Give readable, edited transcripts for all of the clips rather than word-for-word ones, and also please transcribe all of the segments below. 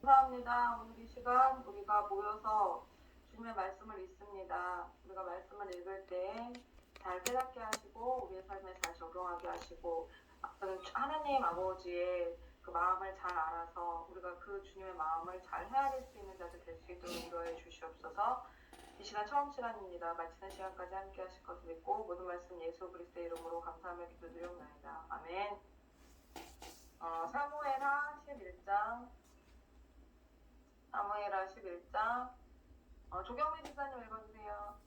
감사합니다. 오늘 이 시간 우리가 모여서 주님의 말씀을 읽습니다. 우리가 말씀을 읽을 때 잘 깨닫게 하시고 우리의 삶에 잘 적용하게 하시고 하나님 아버지의 그 마음을 잘 알아서 우리가 그 주님의 마음을 잘 헤아릴 수 있는 자들 될 수 있도록 인도해 주시옵소서. 이 시간 처음 시간입니다. 마치는 시간까지 함께 하실 것을 믿고 모든 말씀 예수 그리스도의 이름으로 감사하며 기도드리옵나이다. 아멘. 사무엘하 11장 사무엘하 11장 조경민 집사님 읽어주세요.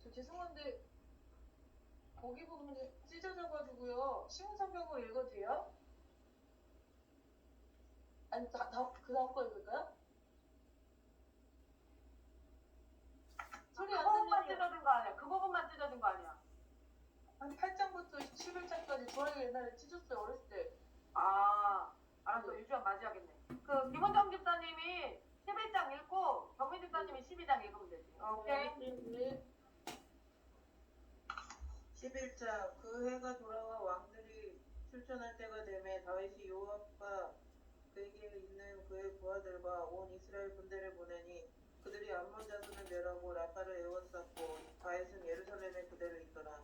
저 죄송한데 거기 부분이 찢어져가지고요. 신성경으로 읽어도 돼요? 아니 그 다음 거 읽을까요? 소리 안 그 부분만 들리면 찢어진 거 아니야? 그 부분만 찢어진 거 아니야? 한 8장부터 11장까지 저희 옛날에 찢었어요. 어렸을 때. 알았어. 유주환 맞이하겠네. 그 김원정 집사님이 11장 읽고 경민 집사님이 12장 읽으면 되지. 오케이? 네. 11장 그 해가 돌아와 왕들이 출전할 때가 되매 다윗이 요압과 그에게 있는 그의 부하들과 온 이스라엘 군대를 보내니 그들이 암몬 자손을 멸하고 라파를 에워쌌고 다윗은 예루살렘에 그대로 있더라.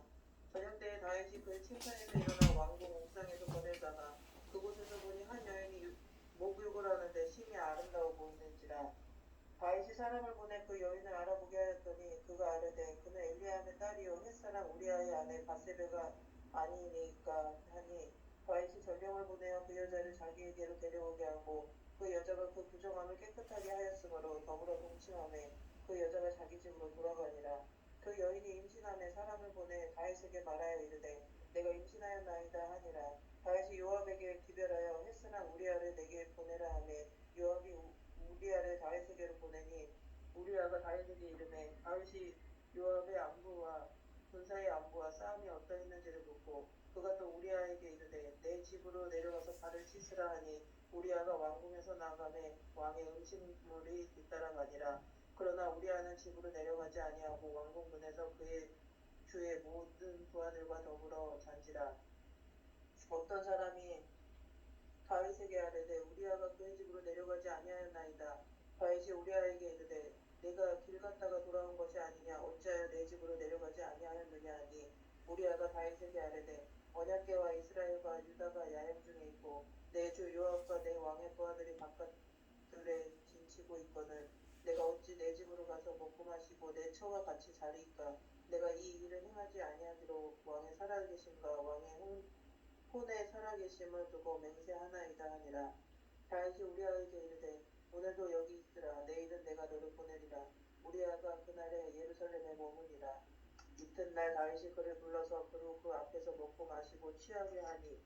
저녁 때에 다윗이 그의 침상에서 일어나 왕궁 옥상에서 거닐다가 그곳에서 보니 한 여인이 목욕을 하는데 심히 아름다워 보이는지라. 다윗이 사람을 보내 그 여인을 알아보게 하였더니 그가 아뢰되 그는 엘리야의 딸이요 햇사람 우리아의 아내 바세베가 아니니까 하니 다윗이 전령을 보내어 그 여자를 자기에게로 데려오게 하고 그 여자가 그 부정함을 깨끗하게 하였으므로 더불어 동침하매 그 여자가 자기 집으로 돌아가니라. 그 여인이 임신함에 사람을 보내 다윗에게 말하여 이르되 내가 임신하였나이다 하니라. 다윗이 요압에게 기별하여 햇사람 우리아를 내게 보내라 하매 요압이 우리아를 다윗에게로 보내니 우리아가 다윗에게 이르매 다윗이 요압의 안부와 군사의 안부와 싸움이 어떠했는지를 묻고 그가 또 우리아에게 이르되 내 집으로 내려가서 발을 씻으라 하니 우리아가 왕궁에서 나가매 왕의 음식물이 뒤따라가니라. 그러나 우리아는 집으로 내려가지 아니하고 왕궁 문에서 그의 주의 모든 부하들과 더불어 잔지라. 어떤 사람이 다윗에게 아뢰되 우리아가 그의 집으로 내려가지 아니하였나이다. 다윗이 우리아에게 이르되 내가 길 갔다가 돌아온 것이 아니냐 어찌하여 내 집으로 내려가지 아니하였느냐 하니 우리아가 다윗에게 아뢰되 언약궤와 이스라엘과 유다가 야영 중에 있고 내 주 요압과 내 왕의 부하들이 바깥들에 진치고 있거늘 내가 어찌 내 집으로 가서 먹고 마시고 내 처와 같이 자리이까. 내가 이 일을 행하지 아니하기로 왕의 살아계심과 왕의 혼의 살아계심을 두고 맹세하나이다 하니라. 다윗이 우리아에게 이르되 오늘도 여기 있으라. 내일은 내가 너를 보내리라. 우리아가 그날에 예루살렘에 머무니라. 이튿날 다윗이 그를 불러서 그로 그 앞에서 먹고 마시고 취하게 하니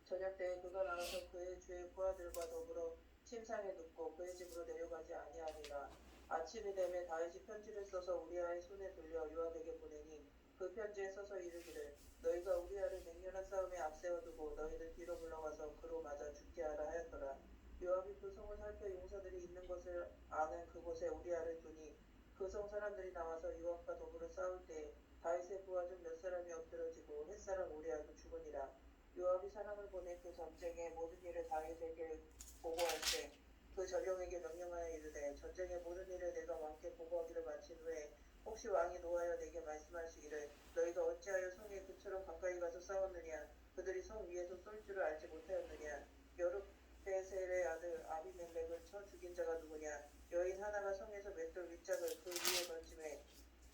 저녁 때에 그가 나가서 그의 주의 부하들과 더불어 침상에 눕고 그의 집으로 내려가지 아니하니라. 아침이 되매 다윗이 편지를 써서 우리아의 손에 돌려 요압에게 보내니 그 편지에 써서 이르기를 너희가 우리아를 맹렬한 싸움에 앞세워두고 너희를 뒤로 물러가서 그로 맞아 죽게 하라 하였더라. 요압이 그 성을 살펴 용사들이 있는 것을 아는 그곳에 우리아를 두니 그 성 사람들이 나와서 요압과 더불어 싸울 때에 다윗의 부하 중 몇 사람이 엎드러지고 햇사람 우리아도 죽으니라. 요압이 사람을 보내 그 전쟁의 모든 일을 다윗에게 보고할 때 그 전령에게 명령하여 이르되 전쟁의 모든 일을 내가 왕께 보고하기를 마친 후에 혹시 왕이 노하여 내게 말씀하시기를 너희가 어찌하여 성에 그처럼 가까이 가서 싸웠느냐 그들이 성 위에서 쏠 줄을 알지 못하였느냐 여룻베셀의 아들 아비멜렉을 쳐 죽인 자가 누구냐 여인 하나가 성에서 맷돌 윗짝을 그 위에 던짐에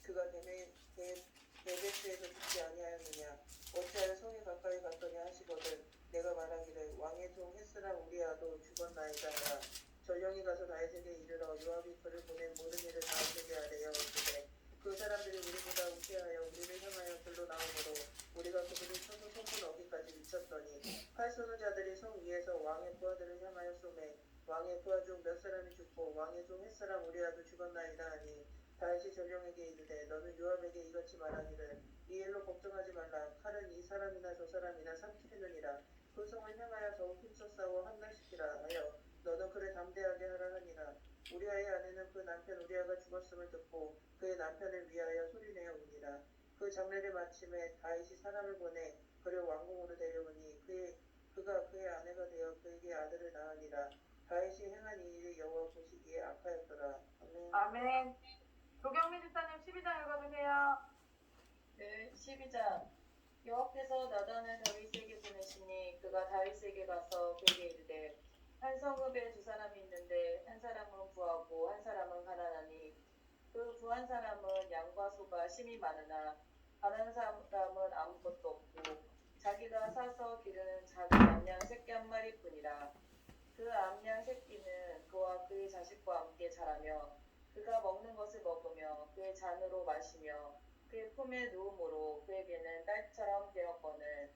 그가 데베스에서 죽지 아니하였느냐 어찌하여 성에 가까이 갔더냐 하시거든 내가 말하기를 왕의 종 햇사람 우리아도 죽었나이다 하라. 전령이 가서 다윗에게 이르러 요압이 그를 보낸 모든 일을 다윗에게 아뢰어 이르되 그 사람들이 우리보다 우세하여 우리를 향하여 들로 나오므로 우리가 그들을 쳐서 성문 어기까지 미쳤더니 칼 쏘는 자들이 성 위에서 왕의 부하들을 향하여 쏘매 왕의 부하 중 몇 사람이 죽고 왕의 종 햇사람 우리아도 죽었나이다 하니 다윗이 전령에게 이르되 너는 요압에게 이같이 말하기를 이 일로 걱정하지 말라. 칼은 이 사람이나 저 사람이나 삼키느니라. 그 성을 향하여 더욱 힘써 싸워 함락시키라 하여 너는 그를 담대하게 하라 하니라. 우리아의 아내는 그 남편 우리아가 죽었음을 듣고 그의 남편을 위하여 소리내어 우니라. 그 장례를 마침에 다윗이 사람을 보내 그를 왕궁으로 데려오니 그가 그의 아내가 되어 그에게 아들을 낳으니라. 다윗이 행한 이 일이 여호와 보시기에 악하였더라. 아멘. 아멘. 조경민 집사님 12장 읽어주세요. 네, 12장. 여호와께서 나단을 다윗에게 보내시니 그가 다윗에게 가서 그에게 이르되 한 성읍에 두 사람이 있는데 한 사람은 부하고 한 사람은 가난하니 그 부한 사람은 양과 소가 심이 많으나 가난한 사람은 아무것도 없고 자기가 사서 기르는 작은 암양 새끼 한 마리뿐이라. 그 암양 새끼는 그와 그의 자식과 함께 자라며 그가 먹는 것을 먹으며 그의 잔으로 마시며 그의 품에 누움으로 그에게는 딸처럼 되었거늘.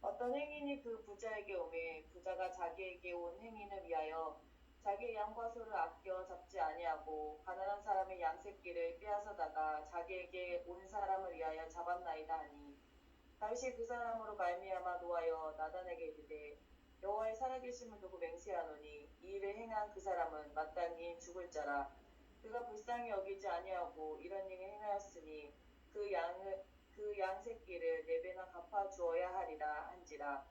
어떤 행인이 그 부자에게 오매 부자가 자기에게 온 행인을 위하여 자기의 양과 소를 아껴 잡지 아니하고 가난한 사람의 양 새끼를 빼앗아다가 자기에게 온 사람을 위하여 잡았나이다 하니 다윗이 그 사람으로 말미암아 노하여 나단에게 이르되 여호와의 살아계심을 두고 맹세하노니 이 일을 행한 그 사람은 마땅히 죽을 자라. 그가 불쌍히 여기지 아니하고 이런 일을 행하였으니 그 양 새끼를 네 배나 갚아 주어야 하리라 한지라.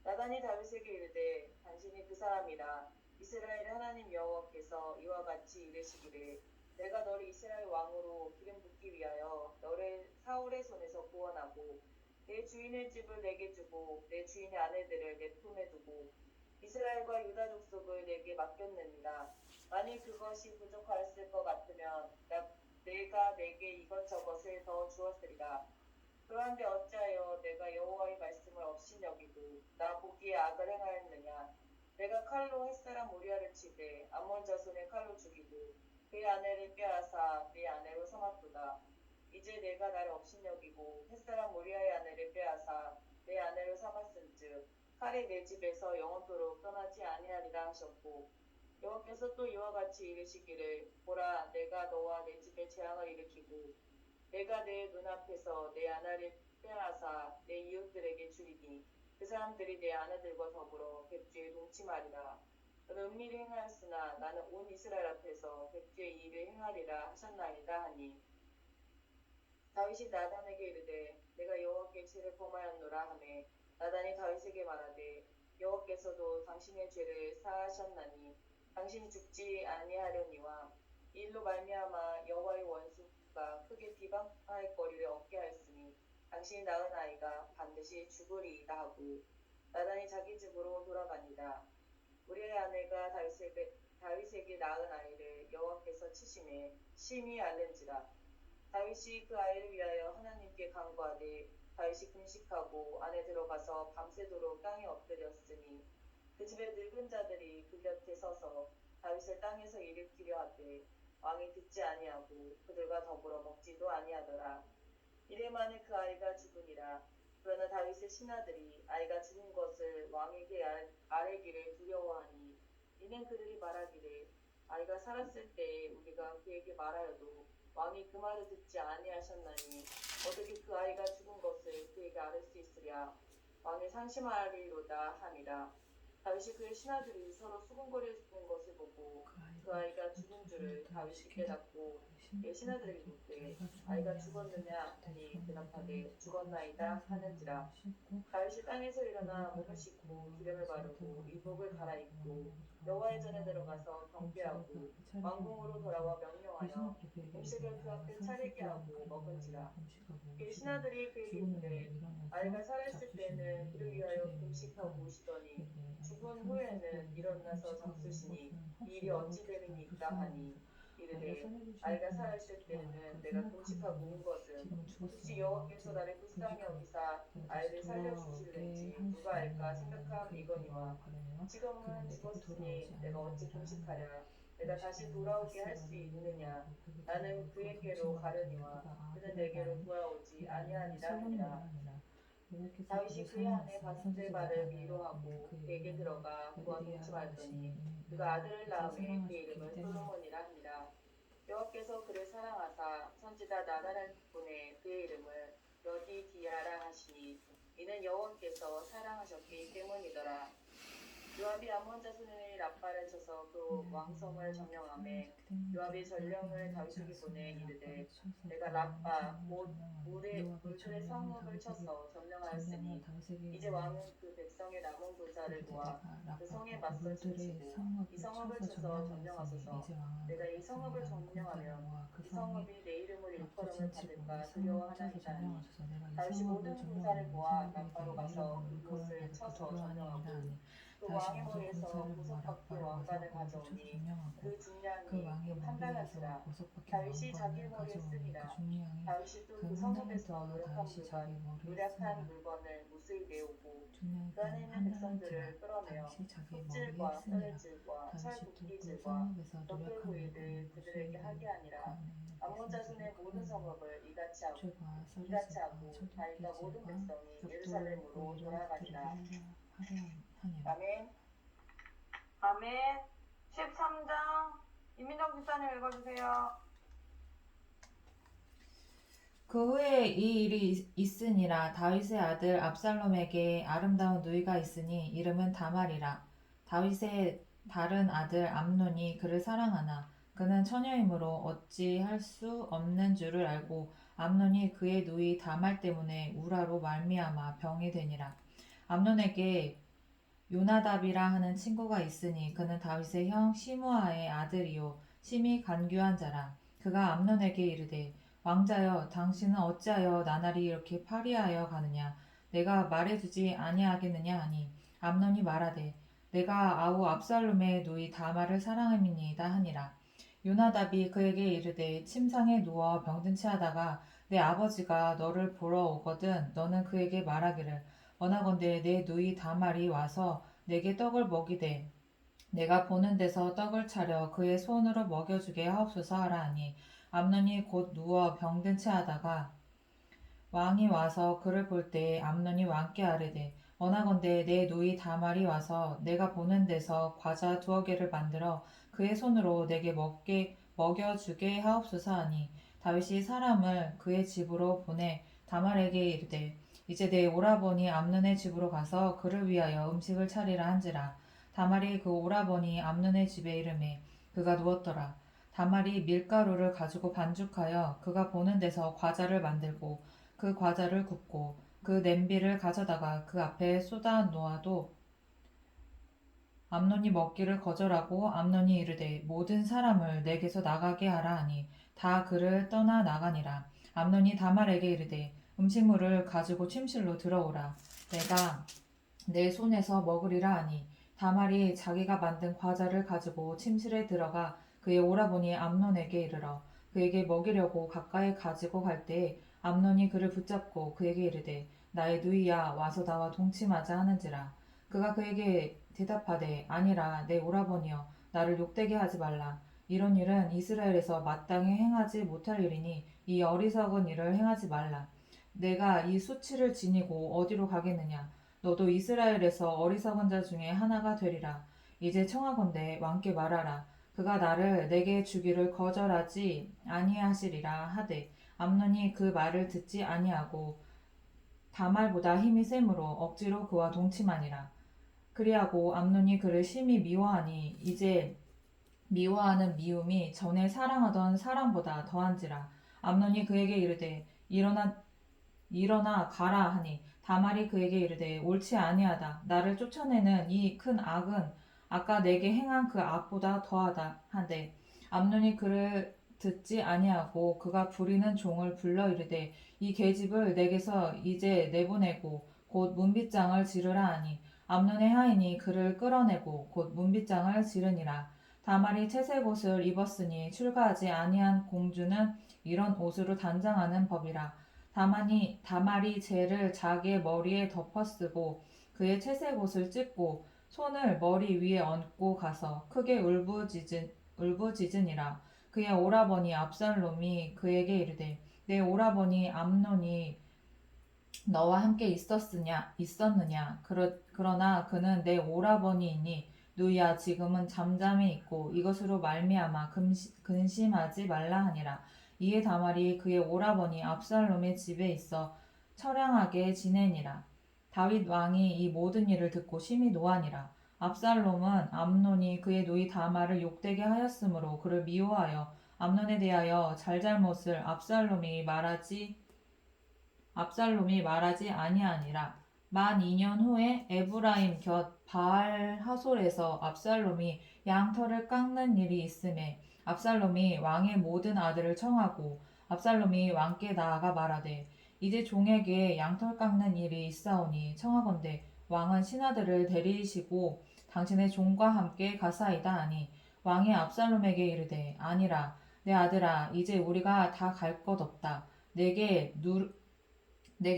나단이 다윗에게 이르되 당신이 그 사람이라. 이스라엘 하나님 여호와께서 이와 같이 이르시기를 내가 너를 이스라엘 왕으로 기름 붓기 위하여 너를 사울의 손에서 구원하고 내 주인의 집을 내게 주고 내 주인의 아내들을 내 품에 두고 이스라엘과 유다 족속을 내게 맡겼느니라. 만일 그것이 부족하였을 것 같으면 내가 내게 이것저것을 더 주었으리라. 그런데 어찌하여 내가 여호와의 말씀을 업신여기고 나 보기에 악을 행하였느냐. 내가 칼로 햇사람 우리아를 치되 암몬 자손의 칼로 죽이고 그의 아내를 빼앗아 내 아내로 삼았도다. 이제 내가 나를 업신여기고 햇사람 우리아의 아내를 빼앗아 내 아내로 삼았은즉 칼이 내 집에서 영원토록 떠나지 아니하리라 하셨고 여호와께서 또 이와 같이 이르시기를 보라 내가 너와 내 집에 재앙을 일으키고 내가 내 눈앞에서 내 아내를 빼앗아 내 이웃들에게 주리니 그 사람들이 내 아내들과 더불어 백주에 동침하리라. 너는 은밀히 행하였으나 나는 온 이스라엘 앞에서 백주의 이 일을 행하리라 하셨나이다 하니 다윗이 나단에게 이르되 내가 여호와께 죄를 범하였노라 하매 나단이 다윗에게 말하되 여호와께서도 당신의 죄를 사하셨나니 당신이 죽지 아니하려니와 이 일로 말미암아 여호와의 원수가 크게 비방할 거리를 얻게 하였으니 당신이 낳은 아이가 반드시 죽으리이다 하고 나단이 자기 집으로 돌아가니라. 우리의 아내가 다윗에게 낳은 아이를 여호와께서 치심에 심히 앓는지라. 다윗이 그 아이를 위하여 하나님께 간구하되 다윗이 금식하고 안에 들어가서 밤새도록 땅에 엎드렸으니 그 집의 늙은 자들이 그 곁에 서서 다윗을 땅에서 일으키려 하되 왕이 듣지 아니하고 그들과 더불어 먹지도 아니하더라. 이래 만에 그 아이가 죽으니라. 그러나 다윗의 신하들이 아이가 죽은 것을 왕에게 아뢰기를 두려워하니 이는 그들이 말하기를 아이가 살았을 때에 우리가 그에게 말하여도 왕이 그 말을 듣지 아니하셨나니 어떻게 그 아이가 죽은 것을 그에게 아뢰 수 있으랴. 왕이 상심하리로다 하니라. 다윗이 그의 신하들이 서로 수군거리는 것을 보고 그 아이가 죽은 줄을 다윗이 깨닫고 그의 신하들에게 묻되 아이가 죽었느냐 하니 대답하되 죽었나이다 하는지라. 다윗이 땅에서 일어나 몸을 씻고 기름을 바르고 이복을 갈아입고 여호와의 전에 들어가서 경배하고 왕궁으로 돌아와 명령하여 음식을 그 앞에 차리게 하고 먹은지라. 그의 신하들이 그에게 이르되 아이가 살아있을 때는 그를 위하여 금식하고 오시더니 죽은 후에는 일어나서 잡수시니 이 일이 어찌 됨이니까 하니 이르되 아이가 살아있을 때는 내가 금식하고 온 것은 혹시 여호와께서 나를 불쌍히 여기사 아이를 살려주실는지 누가 알까 생각함이거니와 지금은 죽었으니 내가 어찌 금식하랴. 내가 다시 돌아오게 할 수 있느냐. 나는 그에게로 가려니와 그는 내게로 돌아오지 아니하리라 하니라. 다윗이 그의 아내 바세바를 위로하고 그에게 들어가 그와 동침하였더니 그가 아들을 낳음에 그 이름을 솔로몬이라 하니라. 여호와께서 그를 사랑하사 선지자 나단을 보내 그의 이름을 여디디아라 하시니 이는 여호와께서 사랑하셨기 때문이더라. 요압이 암몬 자손의 라빠를 쳐서 그 왕성을 점령하매 요압이 전령을 다윗에게 보내 이르되 내가 라빠 곧 물틀의 성읍을 쳐서 점령하였으니 이제 왕은 그 백성의 남은 군사를 모아 그 성에 맞서 춤추고 이 성읍을 쳐서 점령하소서. 내가 이 성읍을 점령하면 이 성읍이 내 이름을 일컬음을 받을까 두려워하나이다 하니 다윗이 모든 군사를 모아 라빠로 가서 그곳을 쳐서 점령하고 그 왕의 머리에서 보석받기 왕관을 가져오니 그 중량이 한 달란트라. 다윗이 자기 머리에 쓰니라. 다윗이 또 그 성읍에서 노력한 물건을 무수히 내오고 그 안에 있는 백성들을 끌어내어 흙질과 썰질과 철굽기질과 덕돌구이를 그들에게 하게 하니라. 암몬 자손의 모든 성읍을 이같이 하고 다윗과 모든 백성이 예루살렘으로 돌아가니라. 아멘. 아멘. 13장 이민정 집사님 읽어주세요. 그 후에 이 일이 있으니라. 다윗의 아들 압살롬에게 아름다운 누이가 있으니 이름은 다말이라. 다윗의 다른 아들 암논이 그를 사랑하나 그는 처녀이므로 어찌할 수 없는 줄을 알고 암논이 그의 누이 다말 때문에 우라로 말미암아 병이 되니라. 암논에게 요나답이라 하는 친구가 있으니 그는 다윗의 형 시므아의 아들이요 심히 간교한 자라. 그가 암논에게 이르되 왕자여 당신은 어찌하여 나날이 이렇게 파리하여 가느냐. 내가 말해주지 아니하겠느냐 하니 암논이 말하되 내가 아우 압살롬의 누이 다말을 사랑함이니이다 하니라. 요나답이 그에게 이르되 침상에 누워 병든 채 하다가 내 아버지가 너를 보러 오거든 너는 그에게 말하기를 원하건대 내 누이 다말이 와서 내게 떡을 먹이되 내가 보는 데서 떡을 차려 그의 손으로 먹여주게 하옵소서 하라 하니 암논이 곧 누워 병든 채 하다가 왕이 와서 그를 볼 때에 암논이 왕께 아뢰되 원하건대 내 누이 다말이 와서 내가 보는 데서 과자 2개를 만들어 그의 손으로 내게 먹여주게 하옵소서 하니 다윗이 사람을 그의 집으로 보내 다말에게 이르되 이제 내 오라버니 암논의 집으로 가서 그를 위하여 음식을 차리라 한지라. 다말이 그 오라버니 암논의 집에 이르매 그가 누웠더라. 다말이 밀가루를 가지고 반죽하여 그가 보는 데서 과자를 만들고 그 과자를 굽고 그 냄비를 가져다가 그 앞에 쏟아 놓아도 암논이 먹기를 거절하고 암논이 이르되 모든 사람을 내게서 나가게 하라 하니 다 그를 떠나 나가니라. 암논이 다말에게 이르되 음식물을 가지고 침실로 들어오라. 내가 내 손에서 먹으리라 하니 다말이 자기가 만든 과자를 가지고 침실에 들어가 그의 오라버니 암논에게 이르러 그에게 먹이려고 가까이 가지고 갈 때에 암논이 그를 붙잡고 그에게 이르되 나의 누이야 와서 나와 동침하자 하는지라. 그가 그에게 대답하되 아니라 내 오라버니여 나를 욕되게 하지 말라. 이런 일은 이스라엘에서 마땅히 행하지 못할 일이니 이 어리석은 일을 행하지 말라. 내가 이 수치를 지니고 어디로 가겠느냐. 너도 이스라엘에서 어리석은 자 중에 하나가 되리라. 이제 청하건대 왕께 말하라. 그가 나를 내게 주기를 거절하지 아니하시리라 하되 암논이 그 말을 듣지 아니하고 다말보다 힘이 셈으로 억지로 그와 동침하니라. 그리하고 암논이 그를 심히 미워하니 이제 미워하는 미움이 전에 사랑하던 사랑보다 더한지라. 암논이 그에게 이르되 일어나 가라 하니 다말이 그에게 이르되 옳지 아니하다. 나를 쫓아내는 이 큰 악은 아까 내게 행한 그 악보다 더하다 하되 암논이 그를 듣지 아니하고 그가 부리는 종을 불러 이르되 이 계집을 내게서 이제 내보내고 곧 문빗장을 지르라 하니 암논의 하인이 그를 끌어내고 곧 문빗장을 지르니라. 다말이 채색 옷을 입었으니 출가하지 아니한 공주는 이런 옷으로 단장하는 법이라. 다말이 재를 자기의 머리에 덮어쓰고 그의 채색 옷을 찢고 손을 머리 위에 얹고 가서 크게 울부짖으니라. 그의 오라버니 압살롬이 그에게 이르되 내 오라버니 암논이 너와 함께 있었느냐? 그러나 그는 내 오라버니이니 누이야 지금은 잠잠히 있고 이것으로 말미암아 근심하지 말라 하니라. 이에 다말이 그의 오라버니 압살롬의 집에 있어 처량하게 지내니라. 다윗 왕이 이 모든 일을 듣고 심히 노하니라. 압살롬은 암논이 그의 누이 다말을 욕되게 하였으므로 그를 미워하여 암논에 대하여 잘잘못을 압살롬이 말하지 아니하니라. 만 2년 후에 에브라임 곁 바알 하솔에서 압살롬이 양털을 깎는 일이 있음에 압살롬이 왕의 모든 아들을 청하고 압살롬이 왕께 나아가 말하되 이제 종에게 양털 깎는 일이 있사오니 청하건대 왕은 신하들을 데리시고 당신의 종과 함께 가사이다 하니 왕이 압살롬에게 이르되 아니라 내 아들아 이제 우리가 다 갈 것 없다. 내게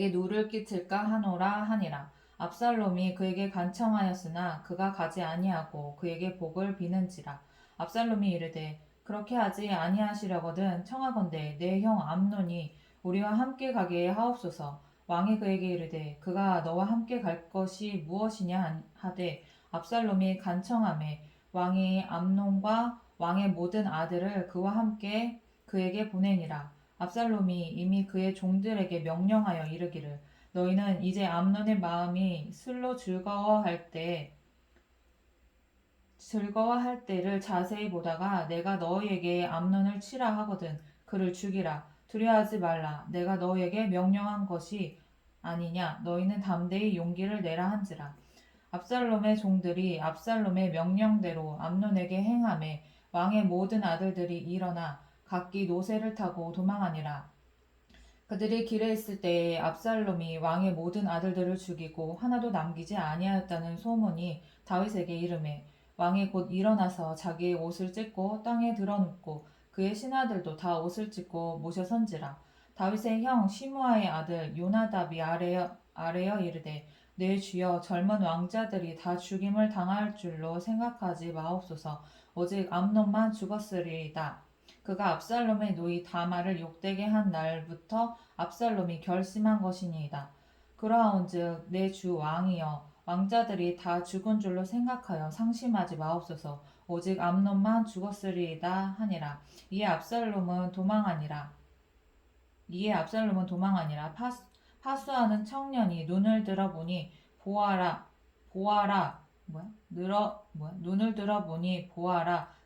누를 끼칠까 하노라 하니라. 압살롬이 그에게 간청하였으나 그가 가지 아니하고 그에게 복을 비는지라. 압살롬이 이르되 그렇게 하지 아니하시려거든 청하건대 내 형 암논이 우리와 함께 가게 하옵소서. 왕이 그에게 이르되 그가 너와 함께 갈 것이 무엇이냐 하되 압살롬이 간청하매 왕이 암논과 왕의 모든 아들을 그와 함께 그에게 보내니라. 압살롬이 이미 그의 종들에게 명령하여 이르기를 너희는 이제 암논의 마음이 술로 즐거워할 때를 자세히 보다가 내가 너희에게 암논을 치라 하거든 그를 죽이라. 두려워하지 말라. 내가 너희에게 명령한 것이 아니냐. 너희는 담대히 용기를 내라 한지라. 압살롬의 종들이 압살롬의 명령대로 암논에게 행하매 왕의 모든 아들들이 일어나 각기 노새를 타고 도망하니라. 그들이 길에 있을 때에 압살롬이 왕의 모든 아들들을 죽이고 하나도 남기지 아니하였다는 소문이 다윗에게 이르매 왕이 곧 일어나서 자기의 옷을 찢고 땅에 드러눕고 그의 신하들도 다 옷을 찢고 모셔 선지라. 다윗의 형 시므아의 아들 요나답이 아뢰어 이르되 내 주여 젊은 왕자들이 다 죽임을 당할 줄로 생각하지 마옵소서. 오직 암논만 죽었으리이다. 그가 압살롬의 누이 다말을 욕되게 한 날부터 압살롬이 결심한 것이니이다. 그러하온즉 내 주 왕이여 왕자들이 다 죽은 줄로 생각하여 상심하지 마옵소서. 오직 암논만 죽었으리이다 하니라. 이에 압살롬은 도망하니라. 파수하는 청년이 눈을 들어보니 보아라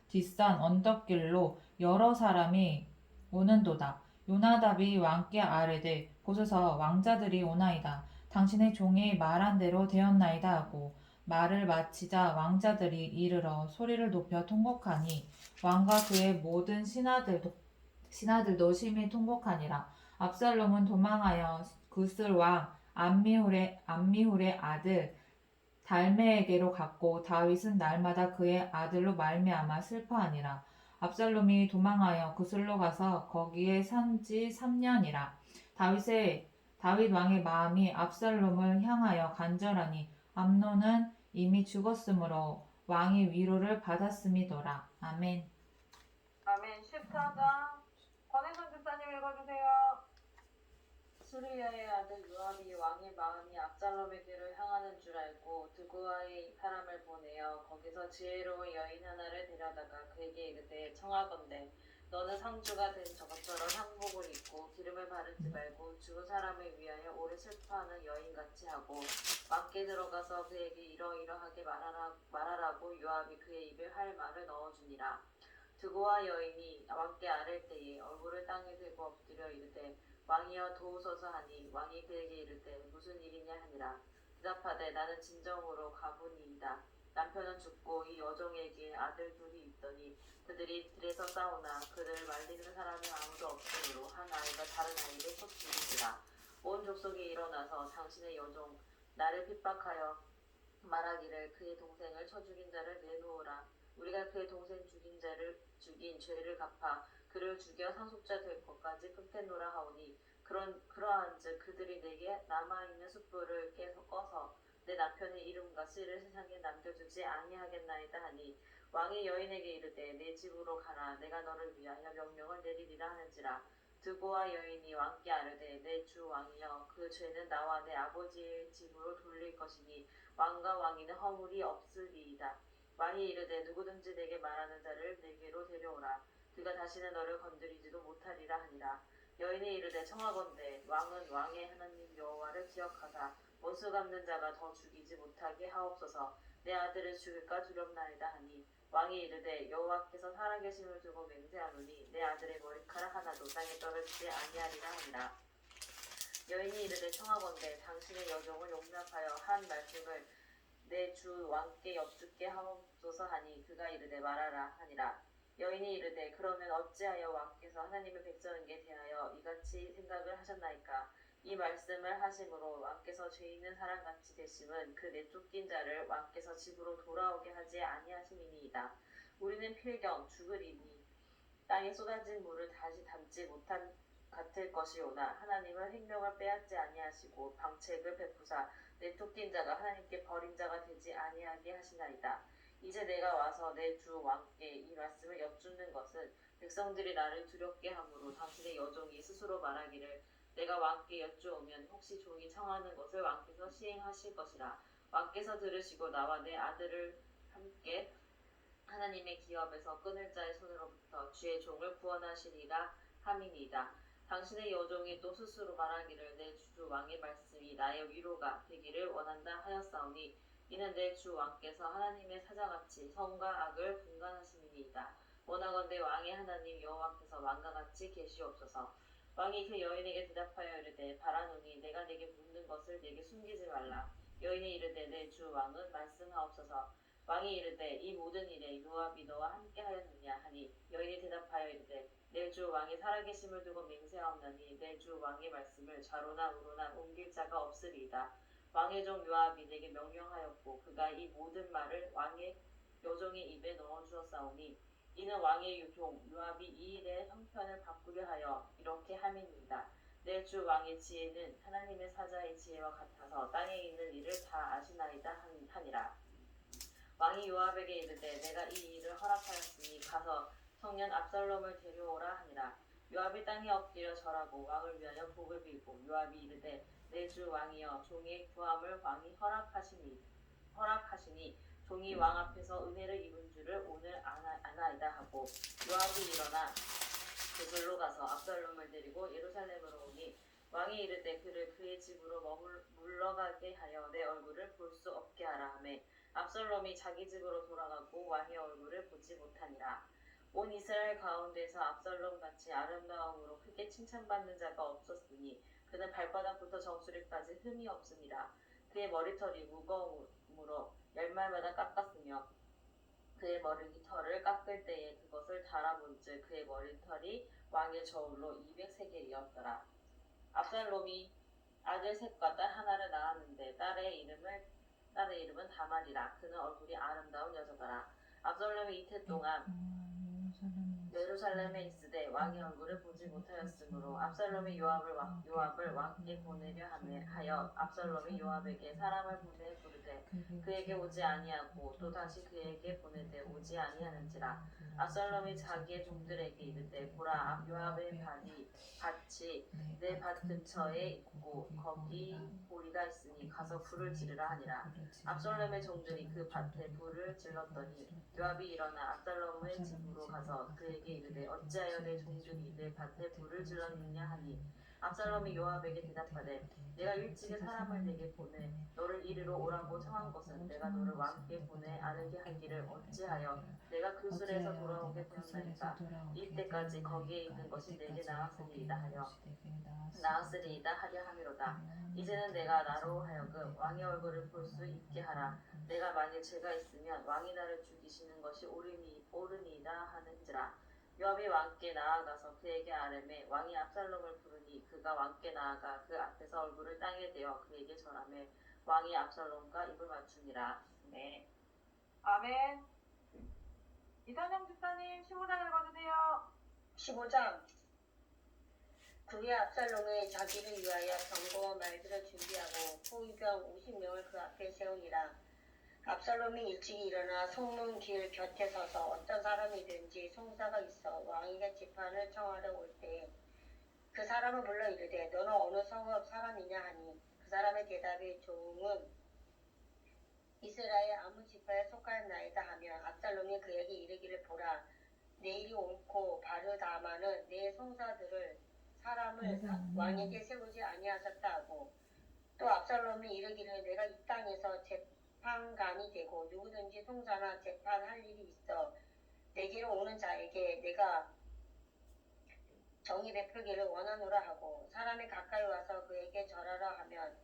뒷산 언덕길로 여러 사람이 오는도다. 요나답이 왕께 아뢰되 보소서 왕자들이 오나이다. 당신의 종이 말한 대로 되었나이다 하고 말을 마치자 왕자들이 이르러 소리를 높여 통곡하니 왕과 그의 모든 신하들도 심히 통곡하니라. 압살롬은 도망하여 구슬 왕 암미훌의 아들 달메에게로 갔고 다윗은 날마다 그의 아들로 말미암아 슬퍼하니라. 압살롬이 도망하여 구슬로 가서 거기에 산지 3년이라. 다윗 왕의 마음이 압살롬을 향하여 간절하니 암논은 이미 죽었으므로 왕이 위로를 받았음이더라. 아멘. 아멘. 14장 권혜선 집사님 읽어주세요. 수르야의 아들 요압이 왕의 마음이 압살롬에게로 향하는 줄 알고 드고아의 사람을 보내어 거기서 지혜로운 여인 하나를 데려다가 그에게 이르되 청하건대 너는 상주가 된 저것처럼 한복을 입고 기름을 바르지 말고 죽은 사람을 위하여 오래 슬퍼하는 여인같이 하고 왕께 들어가서 그에게 이러이러하게 말하라고 요압이 그의 입에 할 말을 넣어주니라. 드고아 여인이 왕께 아랠 때에 얼굴을 땅에 대고 엎드려 이르되 왕이여 도우소서 하니 왕이 그에게 이르되 무슨 일이냐 하니라. 대답하되 나는 진정으로 가문이이다. 남편은 죽고 이 여종에게 아들 둘이 있더니 그들이 들에서 싸우나 그들을 말리는 사람이 아무도 없으므로 한 아이가 다른 아이를 곧 죽이니라. 온 족속이 일어나서 당신의 여종 나를 핍박하여 말하기를 그의 동생을 쳐 죽인 자를 내놓으라. 우리가 그의 동생 죽인 죄를 갚아 그를 죽여 상속자 될 것까지 끝내노라 하오니 그러한즉 그들이 내게 남아있는 숯불을 꺼서 내 남편의 이름과 씨를 세상에 남겨주지 아니하겠나이다 하니 왕이 여인에게 이르되 내 집으로 가라. 내가 너를 위하여 명령을 내리리라 하는지라. 드고와 여인이 왕께 아뢰되 내 주 왕이여 그 죄는 나와 내 아버지의 집으로 돌릴 것이니 왕과 왕위는 허물이 없으리이다. 왕이 이르되 누구든지 내게 말하는 자를 내게로 데려오라. 그가 다시는 너를 건드리지도 못하리라 하니라. 여인이 이르되 청하건대 왕은 왕의 하나님 여호와를 기억하사 원수 갚는 자가 더 죽이지 못하게 하옵소서. 내 아들을 죽일까 두렵나이다 하니 왕이 이르되 여호와께서 살아계심을 두고 맹세하노니 내 아들의 머리카락 하나도 땅에 떨어지지 아니하리라 하니라. 여인이 이르되 청하건대 당신의 여종을 용납하여 한 말씀을 내 주 왕께 여쭙게 하옵소서 하니 그가 이르되 말하라 하니라. 여인이 이르되 그러면 어찌하여 왕께서 하나님의 백성에게 대하여 이같이 생각을 하셨나이까. 이 말씀을 하심으로 왕께서 죄 있는 사람같이 되심은 그 내쫓긴 자를 왕께서 집으로 돌아오게 하지 아니하심이니이다. 우리는 필경 죽으리니 땅에 쏟아진 물을 다시 담지 못한 같을 것이오나 하나님은 생명을 빼앗지 아니하시고 방책을 베푸사 내쫓긴 자가 하나님께 버린 자가 되지 아니하게 하시나이다. 이제 내가 와서 내 주 왕께 이 말씀을 여쭙는 것은 백성들이 나를 두렵게 함으로 당신의 여종이 스스로 말하기를 내가 왕께 여쭈오면 혹시 종이 청하는 것을 왕께서 시행하실 것이라. 왕께서 들으시고 나와 내 아들을 함께 하나님의 기업에서 끊을 자의 손으로부터 주의 종을 구원하시리라 함이니이다. 당신의 여종이 또 스스로 말하기를 내 주 왕의 말씀이 나의 위로가 되기를 원한다 하였사오니 이는 내 주 왕께서 하나님의 사자같이 선과 악을 분간하심이니이다. 원하건대 왕의 하나님 여호와께서 왕과 같이 계시옵소서. 왕이 그 여인에게 대답하여 이르되 바라노니 내가 내게 묻는 것을 내게 숨기지 말라. 여인이 이르되 내 주 왕은 말씀하옵소서. 왕이 이르되 이 모든 일에 요압이 너와 함께 하였느냐 하니 여인이 대답하여 이르되 내 주 왕이 살아계심을 두고 맹세하옵나니 내 주 왕의 말씀을 좌로나 우로나 옮길 자가 없으리이다. 왕의 종 요압이 내게 명령하였고 그가 이 모든 말을 왕의 여종의 입에 넣어 주었사오니 이는 왕의 종 요압이 이 일의 형편을 바꾸려 하여 이렇게 함이니이다. 내 주 왕의 지혜는 하나님의 사자의 지혜와 같아서 땅에 있는 일을 다 아시나이다 하니라. 왕이 요압에게 이르되 내가 이 일을 허락하였으니 가서 청년 압살롬을 데려오라 하니라. 요압이 땅에 엎드려 절하고 왕을 위하여 복을 빌고 요압이 이르되 내 주 왕이여 종의 구함을 왕이 허락하시니 종이 왕 앞에서 은혜를 입은 줄을 오늘 아나이다 하고 요압이 일어나 그들로 가서 압살롬을 데리고 예루살렘으로 오니 왕이 이르되 그를 그의 집으로 물러가게 하여 내 얼굴을 볼 수 없게 하라 하매 압살롬이 자기 집으로 돌아가고 왕의 얼굴을 보지 못하니라. 온 이스라엘 가운데서 압살롬같이 아름다움으로 크게 칭찬받는 자가 없었으니 그는 발바닥부터 정수리까지 흠이 없습니다. 그의 머리털이 무거움으로 열말마다 깎았으며 그의 머리털을 깎을 때에 그것을 달아본즉 그의 머리털이 왕의 저울로 200세겔이었더라. 압살롬이 아들 셋과 딸 하나를 낳았는데 딸의 이름은 다말이라. 그는 얼굴이 아름다운 여자더라. 압살롬이 이틀 동안 예루살렘에 있으되 왕의 얼굴을 보지 못하였으므로 압살롬이 요압을 왕께 보내려 하여 압살롬이 요압에게 사람을 보내 부르되 그에게 오지 아니하고 또 다시 그에게 보내되 오지 아니하는지라. 압살롬이 자기의 종들에게 이르되 보라 요압의 밭이 내 밭 근처에 있고 거기 보리가 있으니 가서 불을 지르라 하니라. 압살롬의 종들이 그 밭에 불을 질렀더니 요압이 일어나 압살롬의 집으로 가서 그에게 이르되 어찌하여 내 종들이 내 밭에 불을 질렀느냐 하니 압살롬이 요압에게 대답하되 내가 일찍이 사람을 내게 보내 너를 이리로 오라고 청한 것은 내가 너를 왕께 보내 아르게 하기를 어찌하여 내가 그 술에서 돌아오게 되었나이까. 이때까지 거기에 있는 것이 내게 나았으리이다 하려 함이로다. 이제는 내가 나로 하여금 왕의 얼굴을 볼 수 있게 하라. 내가 만일 죄가 있으면 왕이 나를 죽이시는 것이 옳으니이다 하는지라. 요압이 왕께 나아가서 그에게 아뢰매 왕이 압살롬을 부르니 그가 왕께 나아가 그 앞에서 얼굴을 땅에 대어 그에게 절하매 왕이 압살롬과 입을 맞추니라. 네. 아멘. 이선영 집사님 15장 읽어주세요. 15장. 그의 압살롬이 자기를 위하여 경고와 말들을 준비하고 포위병 50명을 그 앞에 세우니라. 압살롬이 일찍이 일어나 성문 길 곁에 서서 어떤 사람이든지 송사가 있어 왕에게 재판을 청하러 올 때 사람을 불러 이르되 너는 어느 성읍 사람이냐 하니 그 사람의 대답에 종은 이스라엘 아무 지파에 속하였나이다 하면 압살롬이 그에게 이르기를 보라 내일이 옳고 바르다마는 내 송사들을 사람을 왕에게 세우지 아니하셨다 하고 또 압살롬이 이르기를 내가 이 땅에서 재판관이 되고 누구든지 송사나 재판할 일이 있어 내게로 오는 자에게 내가 정의 베풀기를 원하노라 하고 사람이 가까이 와서 그에게 절하라 하면